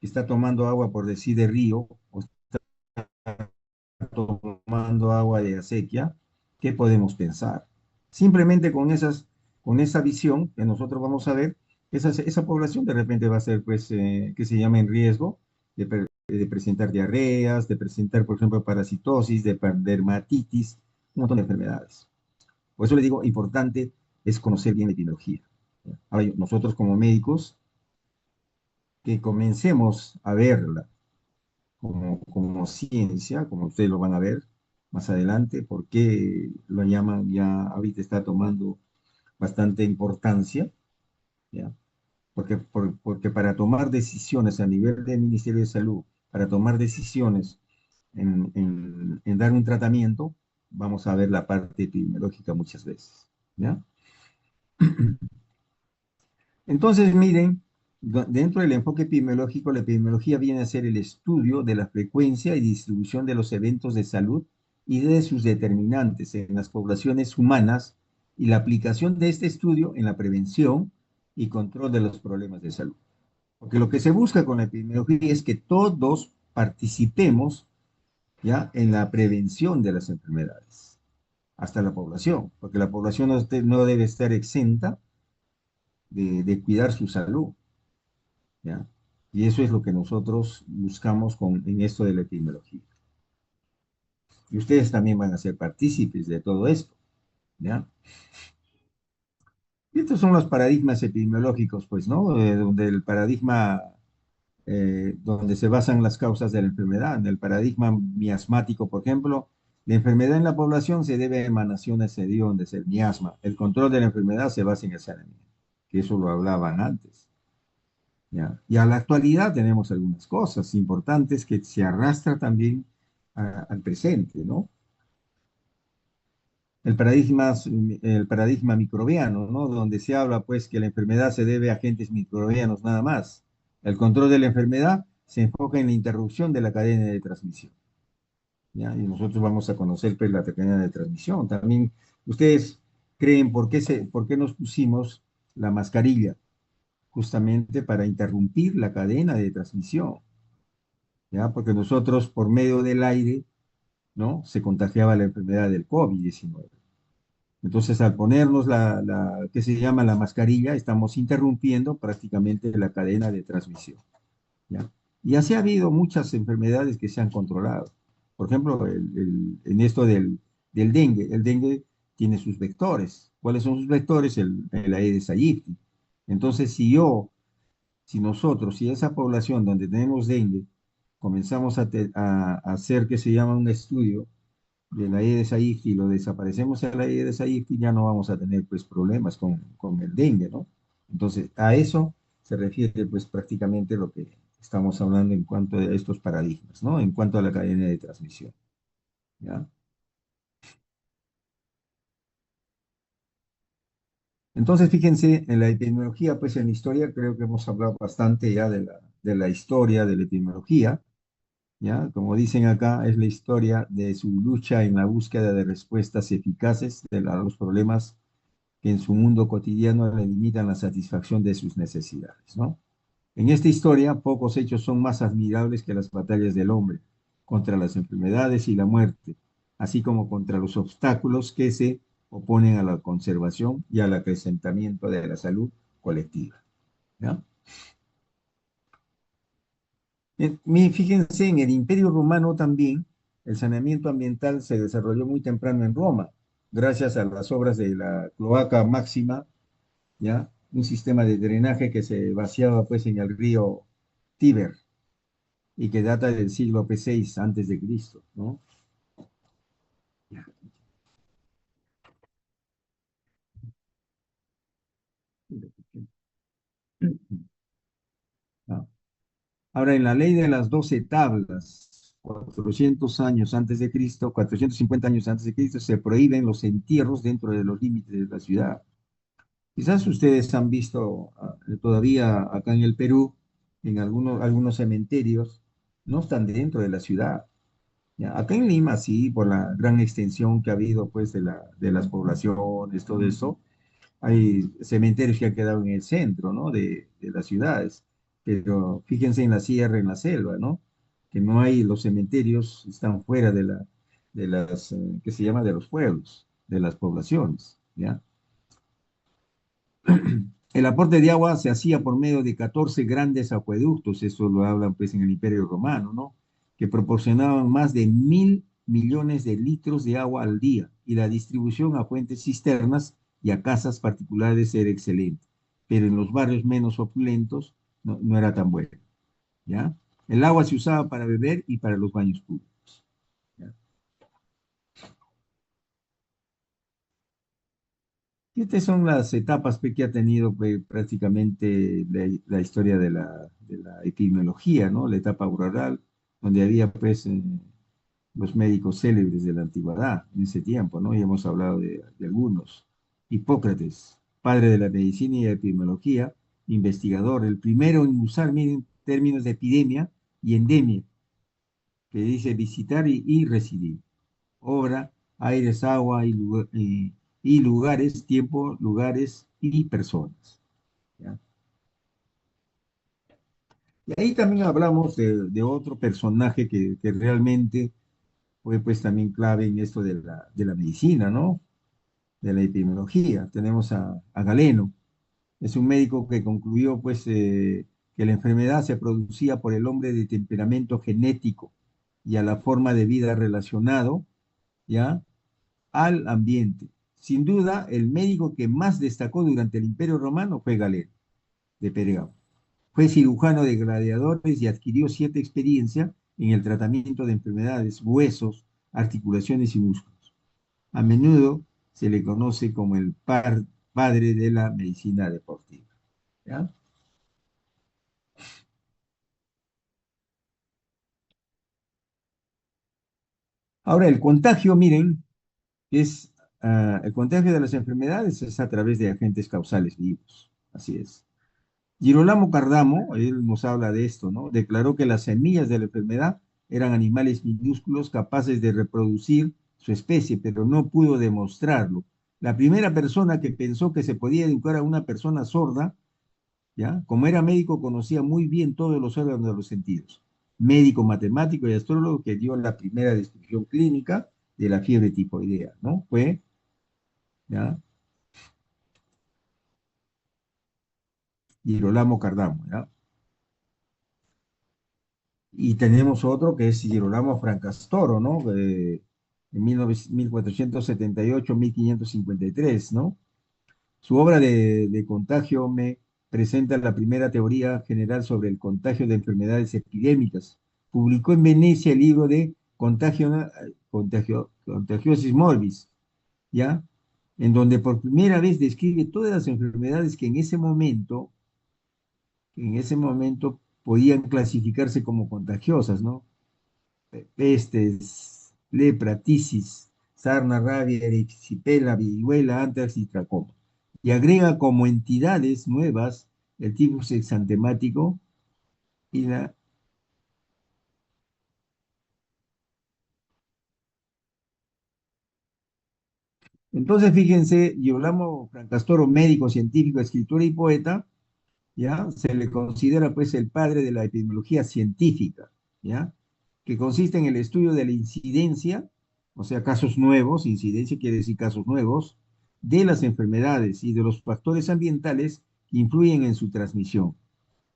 que está tomando agua, por decir, de río, o tomando agua de acequia, ¿qué podemos pensar? Simplemente con esa visión que nosotros vamos a ver, esa población de repente va a ser, pues, que se llama en riesgo de presentar diarreas, de presentar, por ejemplo, parasitosis, de dermatitis, un montón de enfermedades. Por eso le digo, importante es conocer bien la epidemiología. Ahora, nosotros como médicos, que comencemos a verla como ciencia, como ustedes lo van a ver más adelante, por qué lo llaman ya, ahorita está tomando bastante importancia, ¿ya? Porque para tomar decisiones a nivel del Ministerio de Salud, para tomar decisiones en dar un tratamiento, vamos a ver la parte epidemiológica muchas veces, ¿ya? Entonces, miren, dentro del enfoque epidemiológico, la epidemiología viene a ser el estudio de la frecuencia y distribución de los eventos de salud y de sus determinantes en las poblaciones humanas y la aplicación de este estudio en la prevención y control de los problemas de salud. Porque lo que se busca con la epidemiología es que todos participemos ya en la prevención de las enfermedades, hasta la población, porque la población no debe estar exenta de cuidar su salud. ¿Ya? Y eso es lo que nosotros buscamos en esto de la epidemiología. Y ustedes también van a ser partícipes de todo esto, ¿ya? Y estos son los paradigmas epidemiológicos, pues, ¿no? Donde el paradigma, donde se basan las causas de la enfermedad. En el paradigma miasmático, por ejemplo, la enfermedad en la población se debe a emanaciones hediondas, el miasma. El control de la enfermedad se basa en el saneamiento, que eso lo hablaban antes. ¿Ya? Y a la actualidad tenemos algunas cosas importantes que se arrastran también al presente, ¿no? El paradigma microbiano, ¿no? Donde se habla, pues, que la enfermedad se debe a agentes microbianos nada más. El control de la enfermedad se enfoca en la interrupción de la cadena de transmisión, ¿ya? Y nosotros vamos a conocer, pues, la cadena de transmisión. También, ustedes creen por qué nos pusimos la mascarilla, justamente para interrumpir la cadena de transmisión. ¿Ya? Porque nosotros por medio del aire, ¿no? Se contagiaba la enfermedad del COVID-19. Entonces, al ponernos ¿qué se llama? La mascarilla, estamos interrumpiendo prácticamente la cadena de transmisión, ¿ya? Y así ha habido muchas enfermedades que se han controlado. Por ejemplo, en esto del dengue, el dengue tiene sus vectores. ¿Cuáles son sus vectores? El Aedes aegypti. Entonces, si esa población donde tenemos dengue, comenzamos a hacer que se llama un estudio de la Aedes aegypti y lo desaparecemos a la Aedes aegypti, ya no vamos a tener pues problemas con el dengue, ¿no? Entonces, a eso se refiere pues prácticamente lo que estamos hablando en cuanto a estos paradigmas, ¿no? En cuanto a la cadena de transmisión, ¿ya? Entonces, fíjense, en la epidemiología, pues en la historia creo que hemos hablado bastante ya de la historia de la epidemiología, ¿ya? Como dicen acá, es la historia de su lucha en la búsqueda de respuestas eficaces a los problemas que en su mundo cotidiano le limitan la satisfacción de sus necesidades, ¿no? En esta historia, pocos hechos son más admirables que las batallas del hombre contra las enfermedades y la muerte, así como contra los obstáculos que se oponen a la conservación y al acrecentamiento de la salud colectiva, ¿ya? Fíjense, en el Imperio Romano también el saneamiento ambiental se desarrolló muy temprano en Roma, gracias a las obras de la cloaca máxima, ¿ya? Un sistema de drenaje que se vaciaba pues en el río Tíber y que data del siglo P6 antes de Cristo, ¿no? Ah. Ahora, en la ley de las 12 tablas, 400 años antes de Cristo, 450 años antes de Cristo, se prohíben los entierros dentro de los límites de la ciudad. Quizás ustedes han visto todavía acá en el Perú, en algunos cementerios, no están dentro de la ciudad. ¿Ya? Acá en Lima, sí, por la gran extensión que ha habido, pues, de las poblaciones, todo eso, hay cementerios que han quedado en el centro, ¿no? De las ciudades. Pero fíjense en la sierra, en la selva, ¿no? Que no hay, los cementerios están fuera de las, ¿qué se llama? De los pueblos, de las poblaciones, ¿ya? El aporte de agua se hacía por medio de 14 grandes acueductos, eso lo hablan pues en el Imperio Romano, ¿no? Que proporcionaban más de 1.000 millones de litros de agua al día y la distribución a fuentes cisternas y a casas particulares era excelente, pero en los barrios menos opulentos no era tan bueno, ¿ya? El agua se usaba para beber y para los baños públicos, ¿ya? Y estas son las etapas pues, que ha tenido pues, prácticamente la historia de la epidemiología, ¿no? La etapa rural, donde había pues los médicos célebres de la antigüedad en ese tiempo, ¿no? Y hemos hablado de algunos. Hipócrates, padre de la medicina y la epidemiología, investigador, el primero en usar, miren, términos de epidemia y endemia, que dice visitar y residir. Obra, aires, agua y lugares, tiempo, lugares y personas, ¿ya? Y ahí también hablamos de otro personaje que realmente fue pues también clave en esto de la medicina, ¿no? De la epidemiología. Tenemos a Galeno, es un médico que concluyó pues que la enfermedad se producía por el hombre de temperamento genético y a la forma de vida relacionado, ¿ya? Al ambiente. Sin duda, el médico que más destacó durante el Imperio Romano fue Galeno, de Pergamo. Fue cirujano de gladiadores y adquirió cierta experiencia en el tratamiento de enfermedades, huesos, articulaciones y músculos. A menudo se le conoce como el padre de la medicina deportiva, ¿ya? Ahora, el contagio, miren, el contagio de las enfermedades es a través de agentes causales vivos. Así es. Girolamo Cardamo, él nos habla de esto, ¿no? Declaró que las semillas de la enfermedad eran animales minúsculos capaces de reproducir su especie, pero no pudo demostrarlo. La primera persona que pensó que se podía educar a una persona sorda, ¿ya? Como era médico, conocía muy bien todos los órganos de los sentidos. Médico, matemático y astrólogo que dio la primera descripción clínica de la fiebre tifoidea, ¿no? Fue, ¿ya? Girolamo Cardamo, ¿ya? Y tenemos otro que es Girolamo Francastoro, ¿no? En 1478-1553, ¿no? Su obra de contagio me presenta la primera teoría general sobre el contagio de enfermedades epidémicas. Publicó en Venecia el libro de Contagiosis Morbis, ¿ya? En donde por primera vez describe todas las enfermedades que en ese momento podían clasificarse como contagiosas, ¿no? Pestes, lepra, tisis, sarna, rabia, erisipela, viruela, antrax y tracoma. Y agrega como entidades nuevas el tifus exantemático, y la... Entonces, fíjense, Girolamo Francastoro, médico, científico, escritor y poeta, ¿ya? Se le considera pues el padre de la epidemiología científica, ¿ya? Que consiste en el estudio de la incidencia, o sea, casos nuevos, incidencia quiere decir casos nuevos, de las enfermedades y de los factores ambientales que influyen en su transmisión.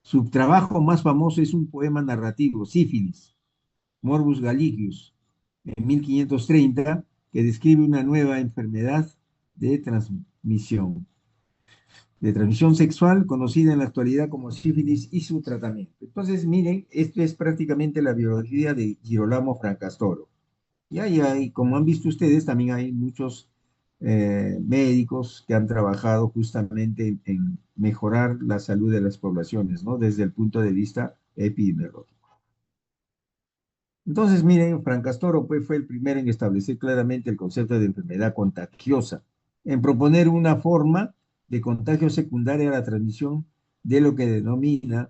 Su trabajo más famoso es un poema narrativo, Sífilis, Morbus Gallicius, en 1530, que describe una nueva enfermedad de transmisión sexual, conocida en la actualidad como sífilis y su tratamiento. Entonces, miren, esto es prácticamente la biología de Girolamo Francastoro. Y como han visto ustedes, también hay muchos médicos que han trabajado justamente en mejorar la salud de las poblaciones, ¿no? Desde el punto de vista epidemiológico. Entonces, miren, Francastoro pues, fue el primero en establecer claramente el concepto de enfermedad contagiosa, en proponer una forma de contagio secundaria a la transmisión de lo que denomina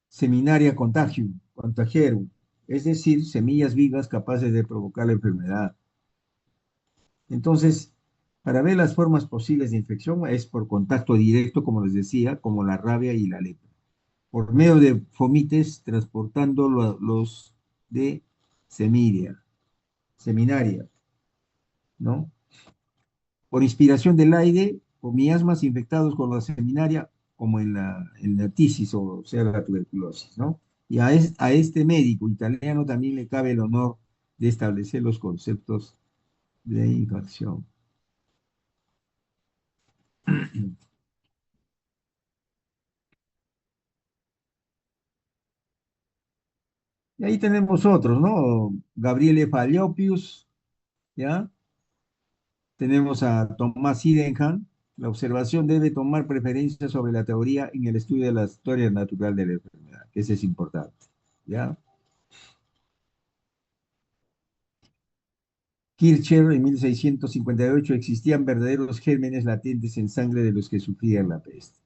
seminaria contagium, contagiarum, es decir, semillas vivas capaces de provocar la enfermedad. Entonces, para ver las formas posibles de infección es por contacto directo, como les decía, como la rabia y la lepra, por medio de fomites transportando los de semiria, seminaria, ¿no? Por inspiración del aire o miasmas infectados con la seminaria, como en la tisis, o sea, la tuberculosis, ¿no? Y a este médico italiano también le cabe el honor de establecer los conceptos de infección. Y ahí tenemos otros, ¿no? Gabriele Fallopius, ¿ya? Tenemos a Tomás Sydenham. La observación debe tomar preferencia sobre la teoría en el estudio de la historia natural de la enfermedad, que ese es importante, ¿ya? Kircher, en 1658, existían verdaderos gérmenes latentes en sangre de los que sufrían la peste.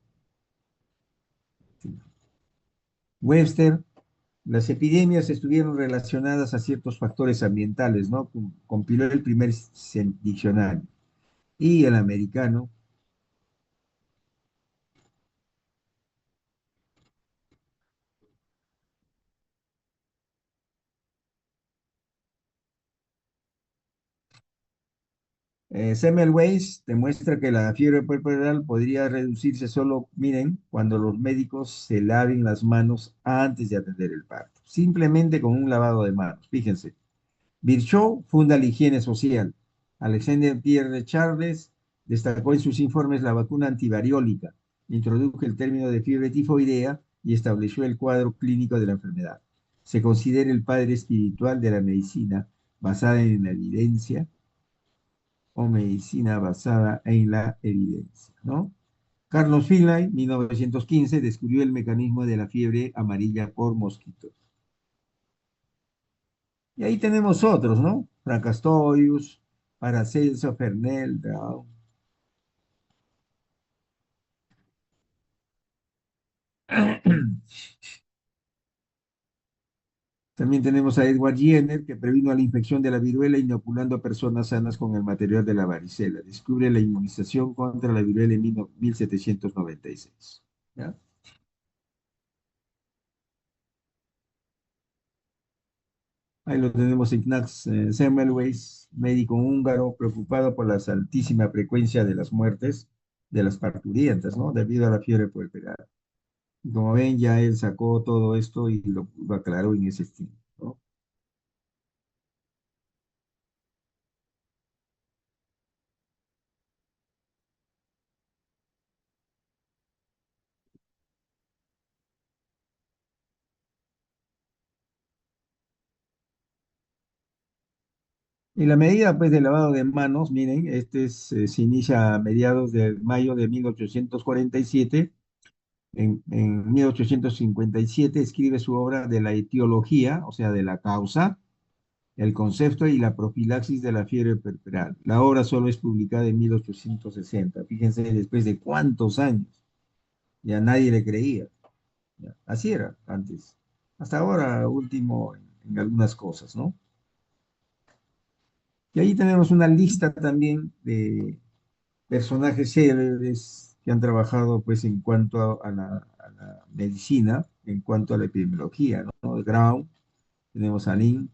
Webster, las epidemias estuvieron relacionadas a ciertos factores ambientales, ¿no? Compiló el primer diccionario. Y el americano, Semmelweis, demuestra que la fiebre puerperal podría reducirse solo, miren, cuando los médicos se laven las manos antes de atender el parto. Simplemente con un lavado de manos, fíjense. Virchow funda la higiene social. Alexander Pierre Charles destacó en sus informes la vacuna antivariólica, introdujo el término de fiebre tifoidea y estableció el cuadro clínico de la enfermedad. Se considera el padre espiritual de la medicina basada en la evidencia o medicina basada en la evidencia, ¿no? Carlos Finlay, 1915, descubrió el mecanismo de la fiebre amarilla por mosquitos. Y ahí tenemos otros, ¿no? Fracastorius, Paracelso, Fernel, Brown. También tenemos a Edward Jenner, que previno la infección de la viruela inoculando a personas sanas con el material de la varicela. Descubre la inmunización contra la viruela en 1796. ¿Ya? Ahí lo tenemos Ignaz Semmelweis, médico húngaro preocupado por la altísima frecuencia de las muertes de las parturientas, ¿no? Debido a la fiebre puerperal. Como ven, ya él sacó todo esto y lo aclaró en ese estilo, ¿no? Y la medida, pues, de lavado de manos, miren, se inicia a mediados de mayo de 1847. En 1857 escribe su obra de la etiología, o sea, de la causa, el concepto y la profilaxis de la fiebre puerperal. La obra solo es publicada en 1860. Fíjense después de cuántos años. Ya nadie le creía. Ya, así era antes. Hasta ahora, último en algunas cosas, ¿no? Y ahí tenemos una lista también de personajes célebres que han trabajado pues en cuanto a la medicina, en cuanto a la epidemiología, ¿no? Brown, tenemos a Lin,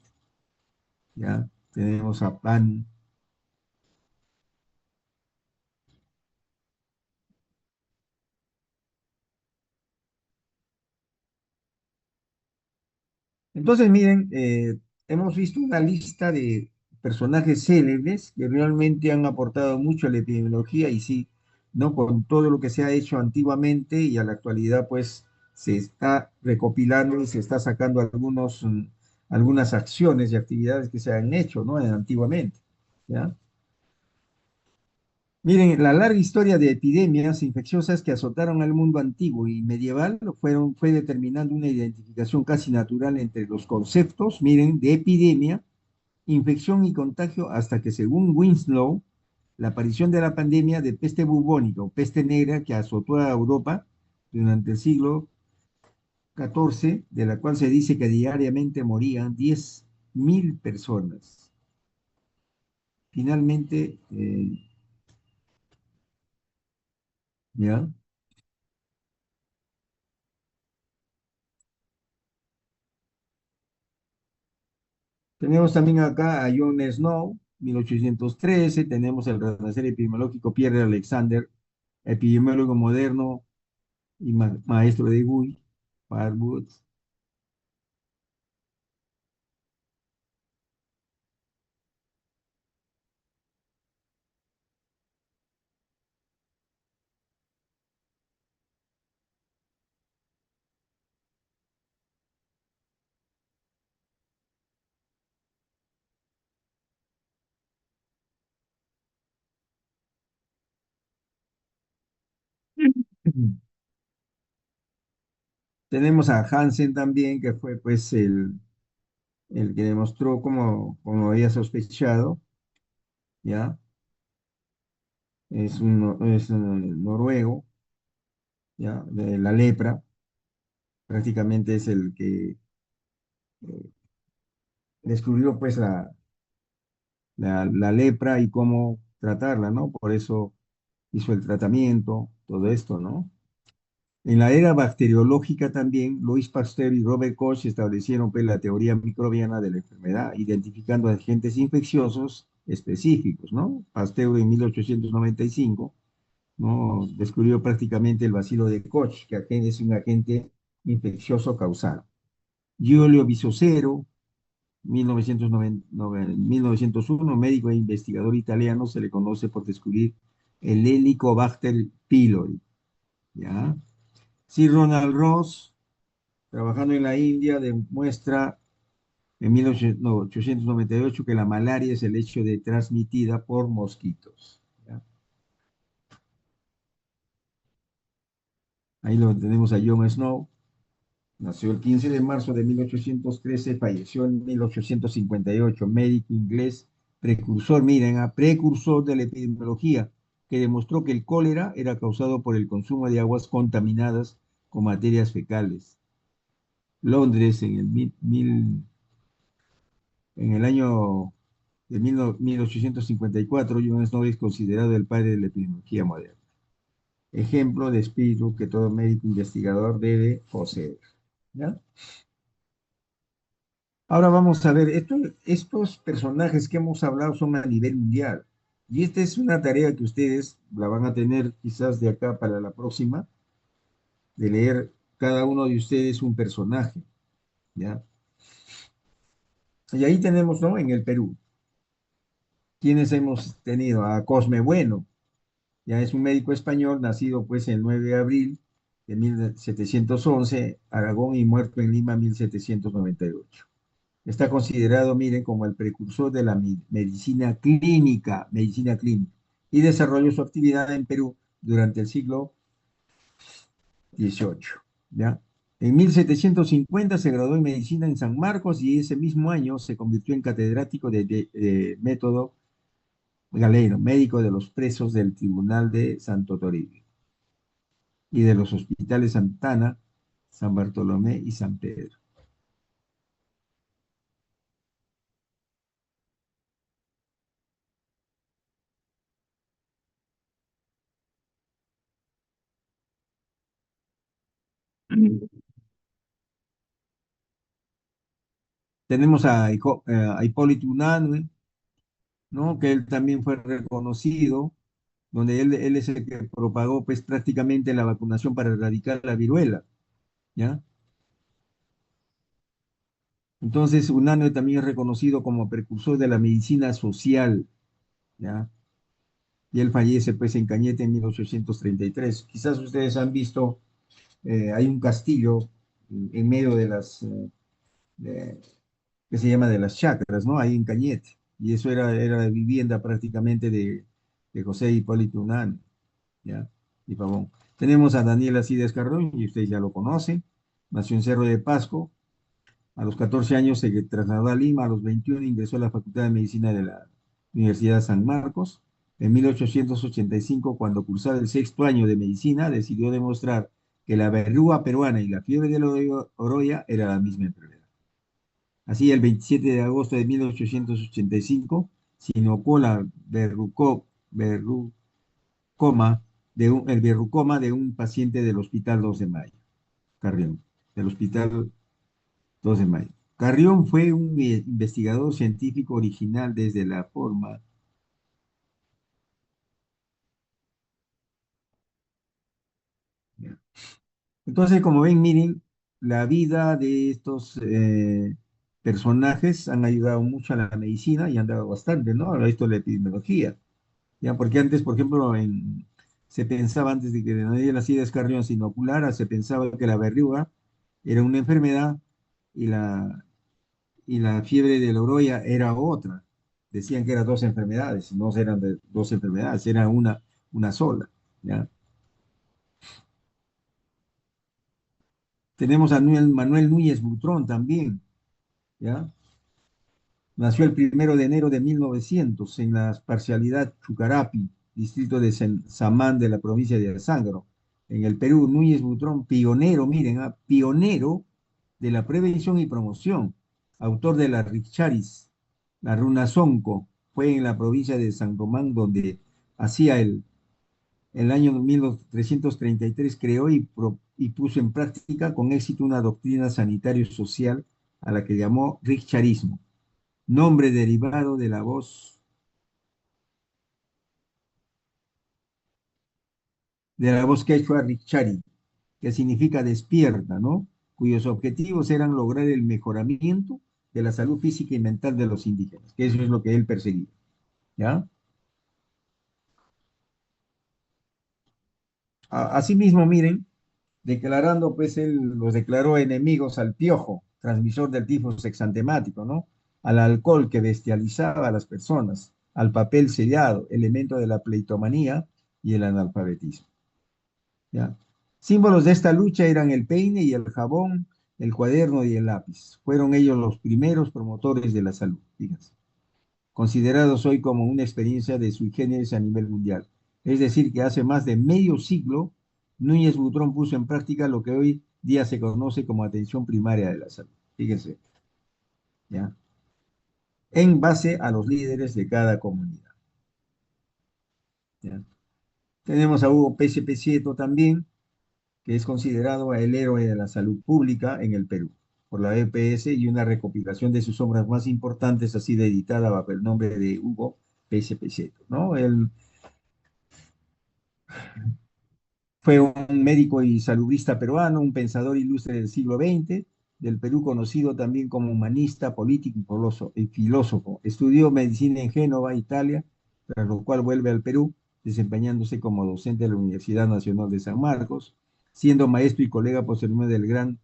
¿ya? Tenemos a Pan. Entonces, miren, hemos visto una lista de personajes célebres que realmente han aportado mucho a la epidemiología y sí, ¿no? Con todo lo que se ha hecho antiguamente y a la actualidad, pues se está recopilando y se está sacando algunas acciones y actividades que se han hecho, ¿no? Antiguamente, ¿ya? Miren, la larga historia de epidemias infecciosas que azotaron al mundo antiguo y medieval fue determinando una identificación casi natural entre los conceptos, miren, de epidemia, infección y contagio, hasta que según Winslow, la aparición de la pandemia de peste bubónica o peste negra que azotó a Europa durante el siglo XIV, de la cual se dice que diariamente morían 10.000 personas. Finalmente, ¿ya? Tenemos también acá a John Snow, 1813. Tenemos el renacer epidemiológico Pierre Alexander, epidemiólogo moderno y maestro de GUI, Harvard. Tenemos a Hansen también, que fue pues el que demostró como había sospechado, ¿ya? Es noruego, ¿ya? De la lepra, prácticamente es el que eh, descubrió pues la lepra y cómo tratarla, ¿no? Por eso hizo el tratamiento, todo esto, ¿no? En la era bacteriológica también, Louis Pasteur y Robert Koch establecieron pues, la teoría microbiana de la enfermedad, identificando agentes infecciosos específicos, ¿no? Pasteur en 1895, ¿no? Descubrió prácticamente el bacilo de Koch, que es un agente infeccioso causal. Giulio Visocero, 1901, médico e investigador italiano, se le conoce por descubrir el Helicobacter pylori, ¿ya? Sir Ronald Ross, trabajando en la India, demuestra en 1898 que la malaria es el hecho de transmitida por mosquitos, ¿ya? Ahí lo tenemos a John Snow, nació el 15 de marzo de 1813, falleció en 1858, médico inglés, precursor, miren, precursor de la epidemiología, que demostró que el cólera era causado por el consumo de aguas contaminadas con materias fecales. Londres, en el año de 1854, John Snow es considerado el padre de la epidemiología moderna. Ejemplo de espíritu que todo médico investigador debe poseer, ¿ya? Ahora vamos a ver, estos personajes que hemos hablado son a nivel mundial. Y esta es una tarea que ustedes la van a tener quizás de acá para la próxima, de leer cada uno de ustedes un personaje, ¿ya? Y ahí tenemos, ¿no? En el Perú, ¿quiénes hemos tenido? A Cosme Bueno, ya es un médico español, nacido pues el 9 de abril de 1711, Aragón, y muerto en Lima 1798. Está considerado, miren, como el precursor de la medicina clínica, y desarrolló su actividad en Perú durante el siglo XVIII, ¿ya? En 1750 se graduó en medicina en San Marcos y ese mismo año se convirtió en catedrático de método Galeno, médico de los presos del Tribunal de Santo Toribio. y de los hospitales Santana, San Bartolomé y San Pedro. Tenemos a Hipólito Unanue, ¿no? Que él también fue reconocido, donde él es el que propagó pues prácticamente la vacunación para erradicar la viruela, ¿ya? Entonces, Unanue también es reconocido como precursor de la medicina social, ¿ya? Y él fallece pues en Cañete en 1833. Quizás ustedes han visto, hay un castillo en medio de de- que se llama de las chacras, ¿no? Ahí en Cañete. Y eso era la vivienda prácticamente de José Hipólito Unanue, ¿ya? Y Pavón. Tenemos a Daniel Acides Carrón, y ustedes ya lo conocen. Nació en Cerro de Pasco. A los 14 años se trasladó a Lima. A los 21 ingresó a la Facultad de Medicina de la Universidad de San Marcos. En 1885, cuando cursaba el sexto año de medicina, decidió demostrar que la verruga peruana y la fiebre de la oroya era la misma enfermedad. Así, el 27 de agosto de 1885, se inoculó la verrucoma el verrucoma de un paciente del Hospital 2 de Mayo, Carrión, del Hospital 2 de Mayo. Carrión fue un investigador científico original desde la forma. Entonces, como ven, miren, la vida de estos personajes han ayudado mucho a la medicina y han dado bastante, ¿no? A esto de la epidemiología. Ya, porque antes, por ejemplo, se pensaba antes de que nadie la sida Carrión se inoculara, se pensaba que la verruga era una enfermedad y la fiebre de la oroya era otra. Decían que eran dos enfermedades, no eran dos enfermedades, era una sola. ¿Ya? Tenemos a Manuel Núñez Butrón también, ¿ya? Nació el 1 de enero de 1900 en la parcialidad Chucarapi, distrito de Samán de la provincia de Azángaro, en el Perú. Núñez Butrón, pionero, miren, pionero de la prevención y promoción, autor de la Richaris, la Runazonco, fue en la provincia de San Román donde hacía el año 1333 creó y puso en práctica con éxito una doctrina sanitario-social a la que llamó Richarismo, nombre derivado de la voz quechua Richari, que significa despierta, ¿no? Cuyos objetivos eran lograr el mejoramiento de la salud física y mental de los indígenas, que eso es lo que él perseguía, ¿ya? Asimismo, miren, declarando, pues él los declaró enemigos al piojo, transmisor del tifo exantemático, ¿no? Al alcohol que bestializaba a las personas, al papel sellado, elemento de la pleitomanía y el analfabetismo. ¿Ya? Símbolos de esta lucha eran el peine y el jabón, el cuaderno y el lápiz. Fueron ellos los primeros promotores de la salud, fíjense, considerados hoy como una experiencia de sui generis a nivel mundial. Es decir, que hace más de medio siglo, Núñez Butrón puso en práctica lo que hoy día se conoce como atención primaria de la salud. Fíjense, ¿ya? En base a los líderes de cada comunidad. ¿Ya? Tenemos a Hugo P. Prieto también, que es considerado el héroe de la salud pública en el Perú por la EPS, y una recopilación de sus obras más importantes ha sido editada bajo el nombre de Hugo P.C. Peseto, ¿no? Él fue un médico y salubrista peruano, un pensador ilustre del siglo XX, del Perú, conocido también como humanista, político y filósofo. Estudió medicina en Génova, Italia, tras lo cual vuelve al Perú, desempeñándose como docente de la Universidad Nacional de San Marcos, siendo maestro y colega posteriormente del gran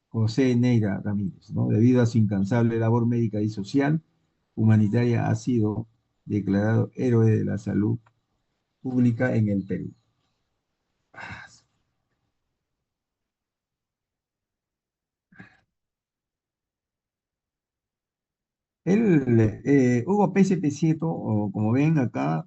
José Neira Ramírez, ¿no? Debido a su incansable labor médica y social, humanitaria, ha sido declarado héroe de la salud pública en el Perú. Hugo P. Prieto, o como ven acá,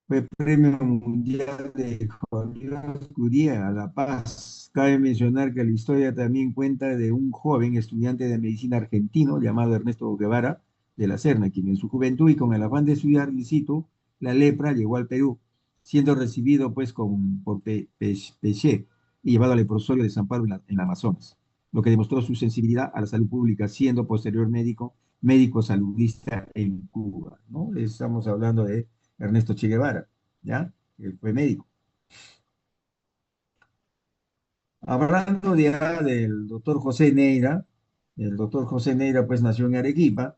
Fue Premio Mundial de Juan Carlos Curía a La Paz. Cabe mencionar que la historia también cuenta de un joven estudiante de medicina argentino llamado Ernesto Guevara de la Serna, quien en su juventud y con el afán de estudiar in situ la lepra llegó al Perú, siendo recibido pues por Peché y llevado al leprosorio de San Pablo en Amazonas, lo que demostró su sensibilidad a la salud pública, siendo posterior médico saludista en Cuba, ¿no? Estamos hablando de Ernesto Che Guevara, ¿ya? Él fue médico. Hablando ya del doctor José Neira, el doctor José Neira pues nació en Arequipa,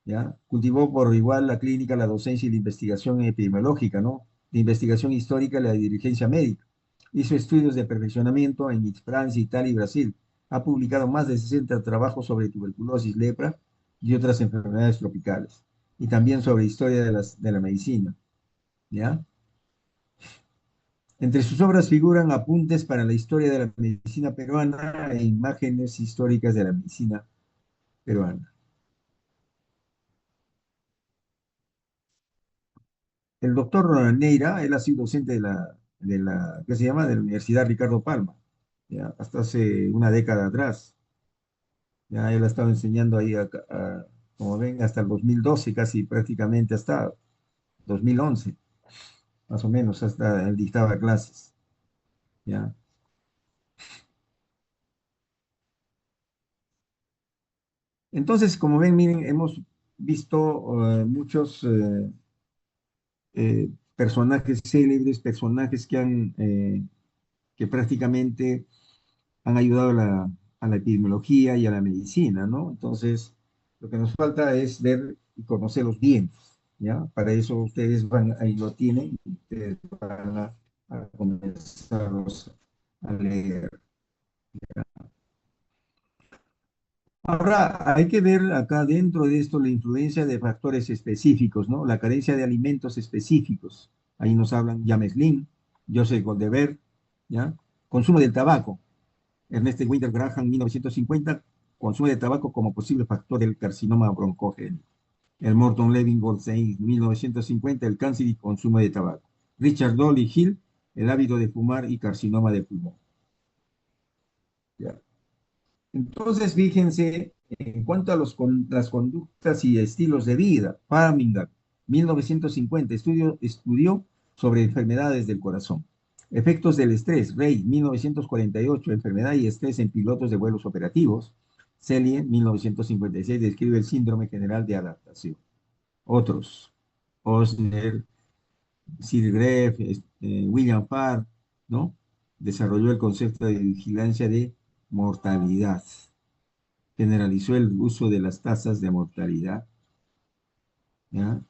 ¿ya? Cultivó por igual la clínica, la docencia y la investigación epidemiológica, ¿no? La investigación histórica y la dirigencia médica. Hizo estudios de perfeccionamiento en Francia, Italia y Brasil. Ha publicado más de 60 trabajos sobre tuberculosis, lepra y otras enfermedades tropicales. Y también sobre historia de la medicina, ¿ya? Entre sus obras figuran apuntes para la historia de la medicina peruana e imágenes históricas de la medicina peruana. El doctor Neira, él ha sido docente ¿qué se llama? De la Universidad Ricardo Palma, ya, hasta hace una década atrás. Ya él ha estado enseñando ahí, como ven, hasta el 2012, casi prácticamente hasta 2011, más o menos, hasta él dictaba clases. ¿Ya? Entonces, como ven, miren, hemos visto muchos personajes célebres, personajes que prácticamente han ayudado a la epidemiología y a la medicina, ¿no? Entonces, lo que nos falta es ver y conocerlos bien, ¿ya? Para eso ustedes van, ahí lo tienen, y ustedes van a comenzarlos a leer. Ahora, hay que ver acá dentro de esto la influencia de factores específicos, ¿no? La carencia de alimentos específicos. Ahí nos hablan James Lin, Joseph Goldberg, ¿ya? Consumo del tabaco. Ernest Winter Graham, 1950, consumo de tabaco como posible factor del carcinoma broncogénico. El Morton Levin Goldstein, 1950, el cáncer y consumo de tabaco. Richard Dolly Hill, el hábito de fumar y carcinoma de pulmón. ¿Ya? Entonces, fíjense, en cuanto a las conductas y estilos de vida, Farmingham, 1950, estudió sobre enfermedades del corazón. Efectos del estrés, Rey, 1948, enfermedad y estrés en pilotos de vuelos operativos. Selye, 1956, describe el síndrome general de adaptación. Otros, Osner, Sir Greff, William Farr, ¿no? Desarrolló el concepto de vigilancia de mortalidad, generalizó el uso de las tasas de mortalidad, ¿ya?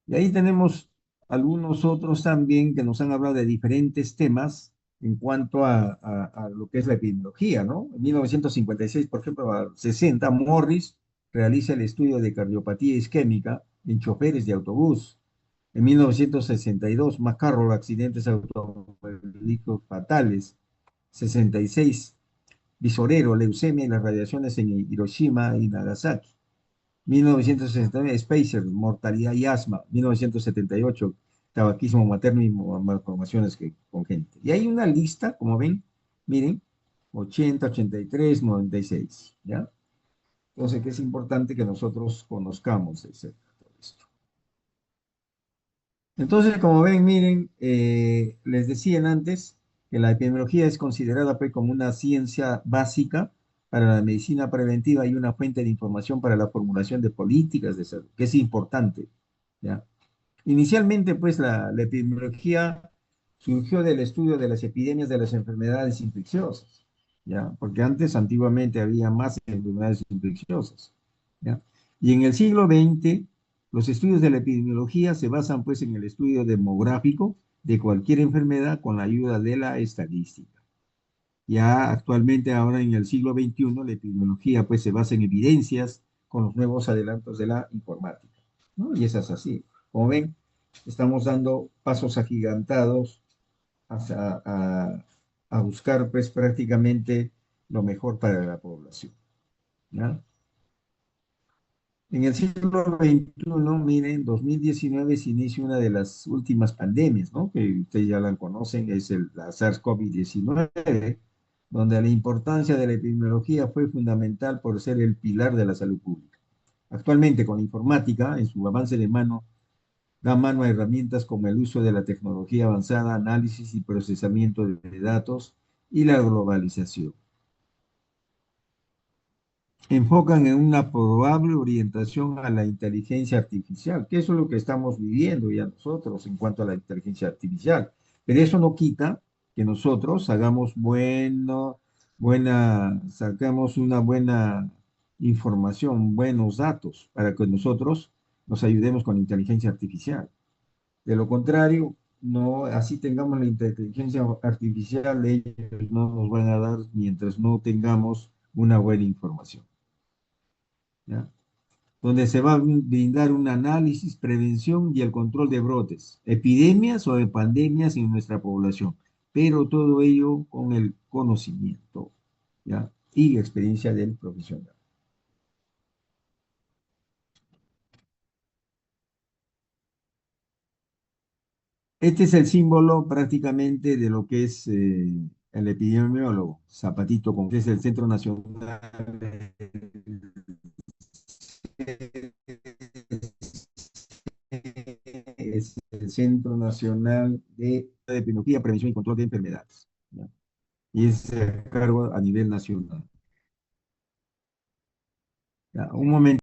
Y ahí tenemos algunos otros también que nos han hablado de diferentes temas en cuanto a lo que es la epidemiología, ¿no? En 1956, por ejemplo, al 60, Morris realiza el estudio de cardiopatía isquémica en choferes de autobús. En 1962, McCarroll, accidentes automovilísticos fatales. 66, Visorero, leucemia y las radiaciones en Hiroshima y Nagasaki. 1969, Spacer, mortalidad y asma. 1978, tabaquismo materno y malformaciones congénitas. Y hay una lista, como ven, miren, 80, 83, 96, ¿ya? Entonces, que es importante que nosotros conozcamos esto. Entonces, como ven, miren, les decían antes que la epidemiología es considerada pues, como una ciencia básica para la medicina preventiva y una fuente de información para la formulación de políticas de salud, que es importante, ¿ya? Inicialmente, pues, la epidemiología surgió del estudio de las epidemias de las enfermedades infecciosas, ¿ya? Porque antes, antiguamente, había más enfermedades infecciosas, ¿ya? Y en el siglo XX, los estudios de la epidemiología se basan, pues, en el estudio demográfico de cualquier enfermedad con la ayuda de la estadística. Ya actualmente, ahora en el siglo XXI, la epidemiología, pues, se basa en evidencias con los nuevos adelantos de la informática, ¿no? Y eso es así. Como ven, estamos dando pasos agigantados a, a buscar pues prácticamente lo mejor para la población. ¿ya? En el siglo XXI, miren, en 2019 se inicia una de las últimas pandemias, ¿no? Que ustedes ya la conocen, es la SARS-CoV-19, donde la importancia de la epidemiología fue fundamental por ser el pilar de la salud pública. Actualmente, con la informática, en su avance de mano, da mano a herramientas como el uso de la tecnología avanzada, análisis y procesamiento de datos y la globalización. Enfocan en una probable orientación a la inteligencia artificial, que eso es lo que estamos viviendo ya nosotros en cuanto a la inteligencia artificial. Pero eso no quita que nosotros hagamos sacamos una buena información, buenos datos, para que nosotros nos ayudemos con la inteligencia artificial. De lo contrario, no, así tengamos la inteligencia artificial, ellos no nos van a dar mientras no tengamos una buena información. ¿Ya? Donde se va a brindar un análisis, prevención y el control de brotes, epidemias o de pandemias en nuestra población, pero todo ello con el conocimiento, ¿ya? Y la experiencia del profesional. Este es el símbolo prácticamente de lo que es el epidemiólogo, zapatito con que es el Centro Nacional es el Centro Nacional de Epidemiología, Prevención y Control de Enfermedades, ¿ya? Y es a cargo a nivel nacional. Ya, un momento.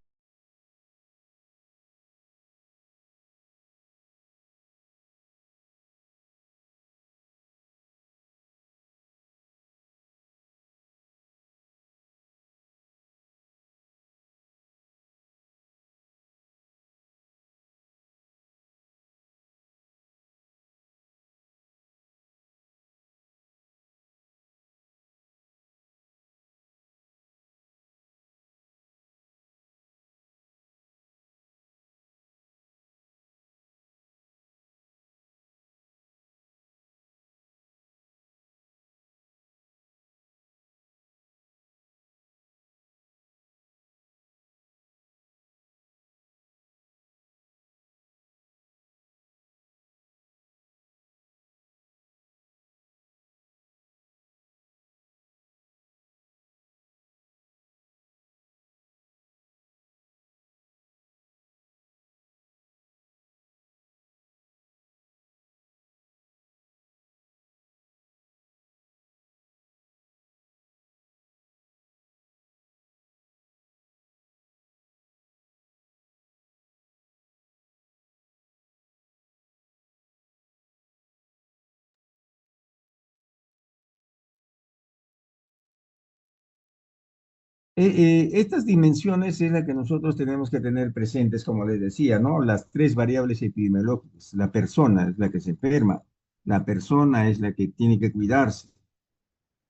Estas dimensiones es la que nosotros tenemos que tener presentes, como les decía, ¿no? Las tres variables epidemiológicas. La persona es la que se enferma, la persona es la que tiene que cuidarse,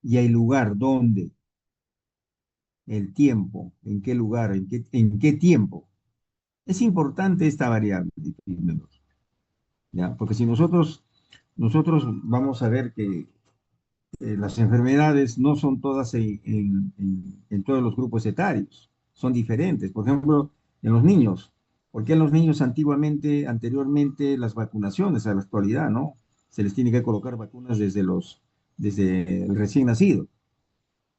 y el lugar, dónde, el tiempo, en qué lugar, en qué tiempo. Es importante esta variable epidemiológica, ¿ya? Porque si nosotros vamos a ver que las enfermedades no son todas en todos los grupos etarios, son diferentes. Por ejemplo, en los niños, ¿por qué en los niños anteriormente las vacunaciones a la actualidad, ¿no? Se les tiene que colocar vacunas desde el recién nacido.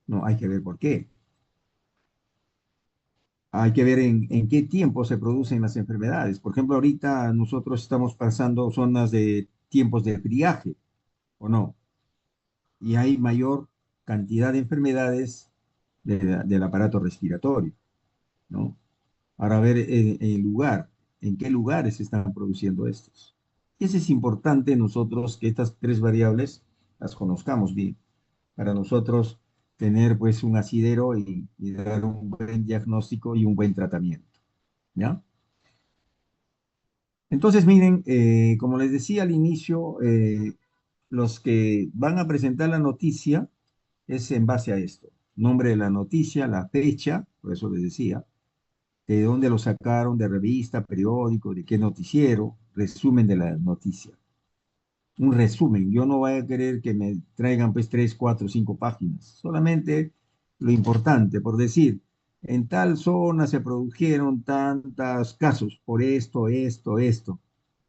No, hay que ver por qué. Hay que ver en qué tiempo se producen las enfermedades. Por ejemplo, ahorita nosotros estamos pasando zonas de tiempos de friaje, ¿o no? Y hay mayor cantidad de enfermedades del aparato respiratorio, ¿no? Ahora ver el lugar, en qué lugares se están produciendo estos. Y eso es importante nosotros que estas tres variables las conozcamos bien, para nosotros tener pues un asidero y dar un buen diagnóstico y un buen tratamiento, ¿ya? Entonces, miren, como les decía al inicio, los que van a presentar la noticia es en base a esto. Nombre de la noticia, la fecha, por eso les decía, de dónde lo sacaron, de revista, periódico, de qué noticiero, resumen de la noticia. Un resumen, yo no voy a querer que me traigan pues 3, 4, 5 páginas, solamente lo importante, por decir. en tal zona se produjeron tantos casos por esto.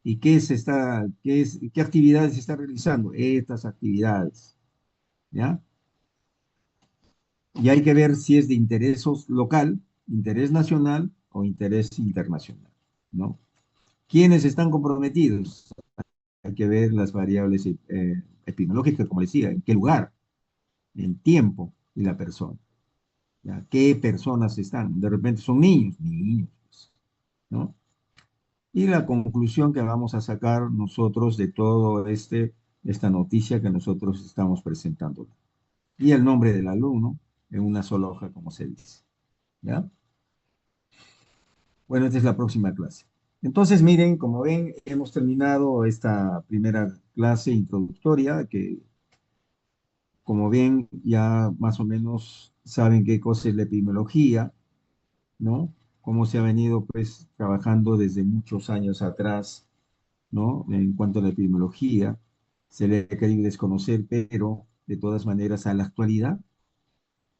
¿Y qué actividades se está realizando? Estas actividades, ¿ya? Y hay que ver si es de local, interés nacional o interés internacional, ¿no? ¿Quiénes están comprometidos? Hay que ver las variables epidemiológicas, como decía, en qué lugar, en tiempo y la persona. ¿Ya? ¿Qué personas están? De repente son niños, pues, ¿no? Y la conclusión que vamos a sacar nosotros de todo esta noticia que nosotros estamos presentando. Y el nombre del alumno en una sola hoja, como se dice. ¿Ya? Bueno, esta es la próxima clase. Entonces, miren, como ven, hemos terminado esta primera clase introductoria, que como ven, ya más o menos saben qué cosa es la epidemiología, ¿no? Cómo se ha venido, pues, trabajando desde muchos años atrás, ¿no? En cuanto a la epidemiología, se le ha querido desconocer, pero de todas maneras, a la actualidad,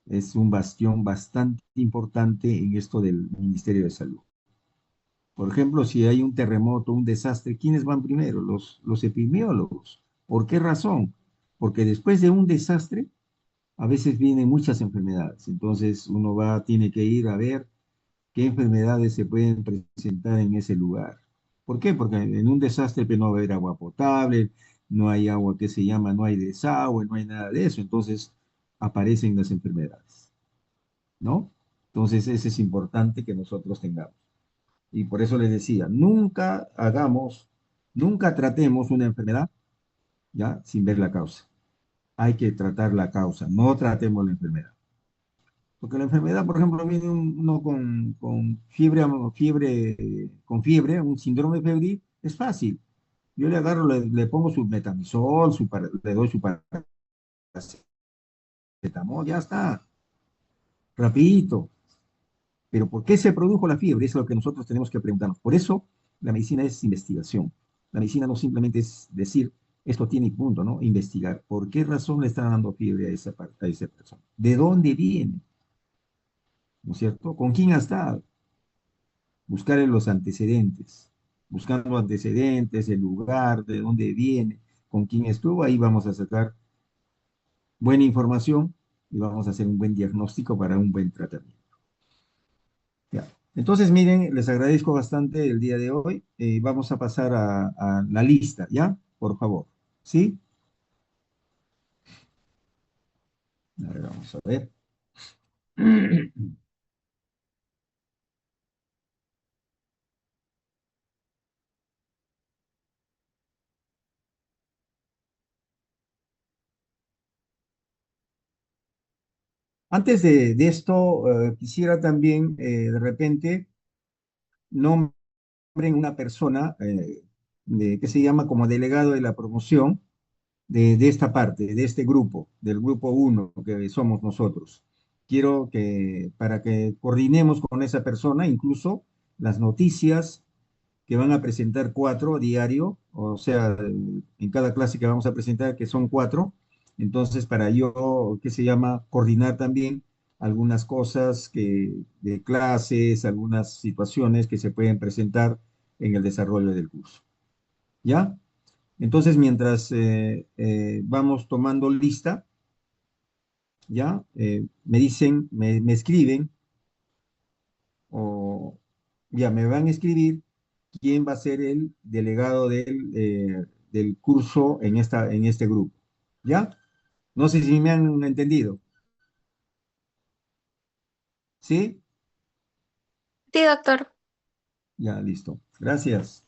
es un bastión bastante importante en esto del Ministerio de Salud. Por ejemplo, si hay un terremoto, un desastre, ¿quiénes van primero? Los epidemiólogos. ¿Por qué razón? Porque después de un desastre, a veces vienen muchas enfermedades. Entonces, tiene que ir a ver qué enfermedades se pueden presentar en ese lugar. ¿Por qué? Porque en un desastre pues, no va a haber agua potable, no hay agua que se llama, no hay desagüe, no hay nada de eso. Entonces, aparecen las enfermedades, ¿no? Entonces, eso es importante que nosotros tengamos. Y por eso les decía, nunca tratemos una enfermedad, ¿ya? Sin ver la causa. Hay que tratar la causa, no tratemos la enfermedad. Porque la enfermedad, por ejemplo, viene uno con fiebre, un síndrome febril, es fácil. Yo le agarro, le pongo su metamizol, le doy su paracetamol, ya está, rapidito. Pero ¿por qué se produjo la fiebre? Eso es lo que nosotros tenemos que preguntarnos. Por eso la medicina es investigación. La medicina no simplemente es decir, esto tiene y punto, ¿no? Investigar. ¿Por qué razón le está dando fiebre a esa persona? ¿De dónde viene? ¿No es cierto? ¿Con quién ha estado? Buscar en los antecedentes. Buscando antecedentes, el lugar, de dónde viene, con quién estuvo, ahí vamos a sacar buena información y vamos a hacer un buen diagnóstico para un buen tratamiento. Ya. Entonces, miren, les agradezco bastante el día de hoy. Vamos a pasar a la lista, ¿ya? Por favor. ¿Sí? A ver, vamos a ver. Antes de esto, quisiera también, de repente, nombren una persona que se llama como delegado de la promoción de esta parte, de este grupo, del grupo uno que somos nosotros. Quiero para que coordinemos con esa persona, incluso las noticias que van a presentar cuatro diario, o sea, en cada clase que vamos a presentar, que son cuatro, entonces para yo, ¿qué se llama? Coordinar también algunas cosas de clases, algunas situaciones que se pueden presentar en el desarrollo del curso. ¿Ya? Entonces, mientras vamos tomando lista, ¿ya? Me dicen, me escriben, o ya me van a escribir quién va a ser el delegado del curso en este grupo. ¿Ya? No sé si me han entendido. ¿Sí? Sí, doctor. Ya, listo. Gracias.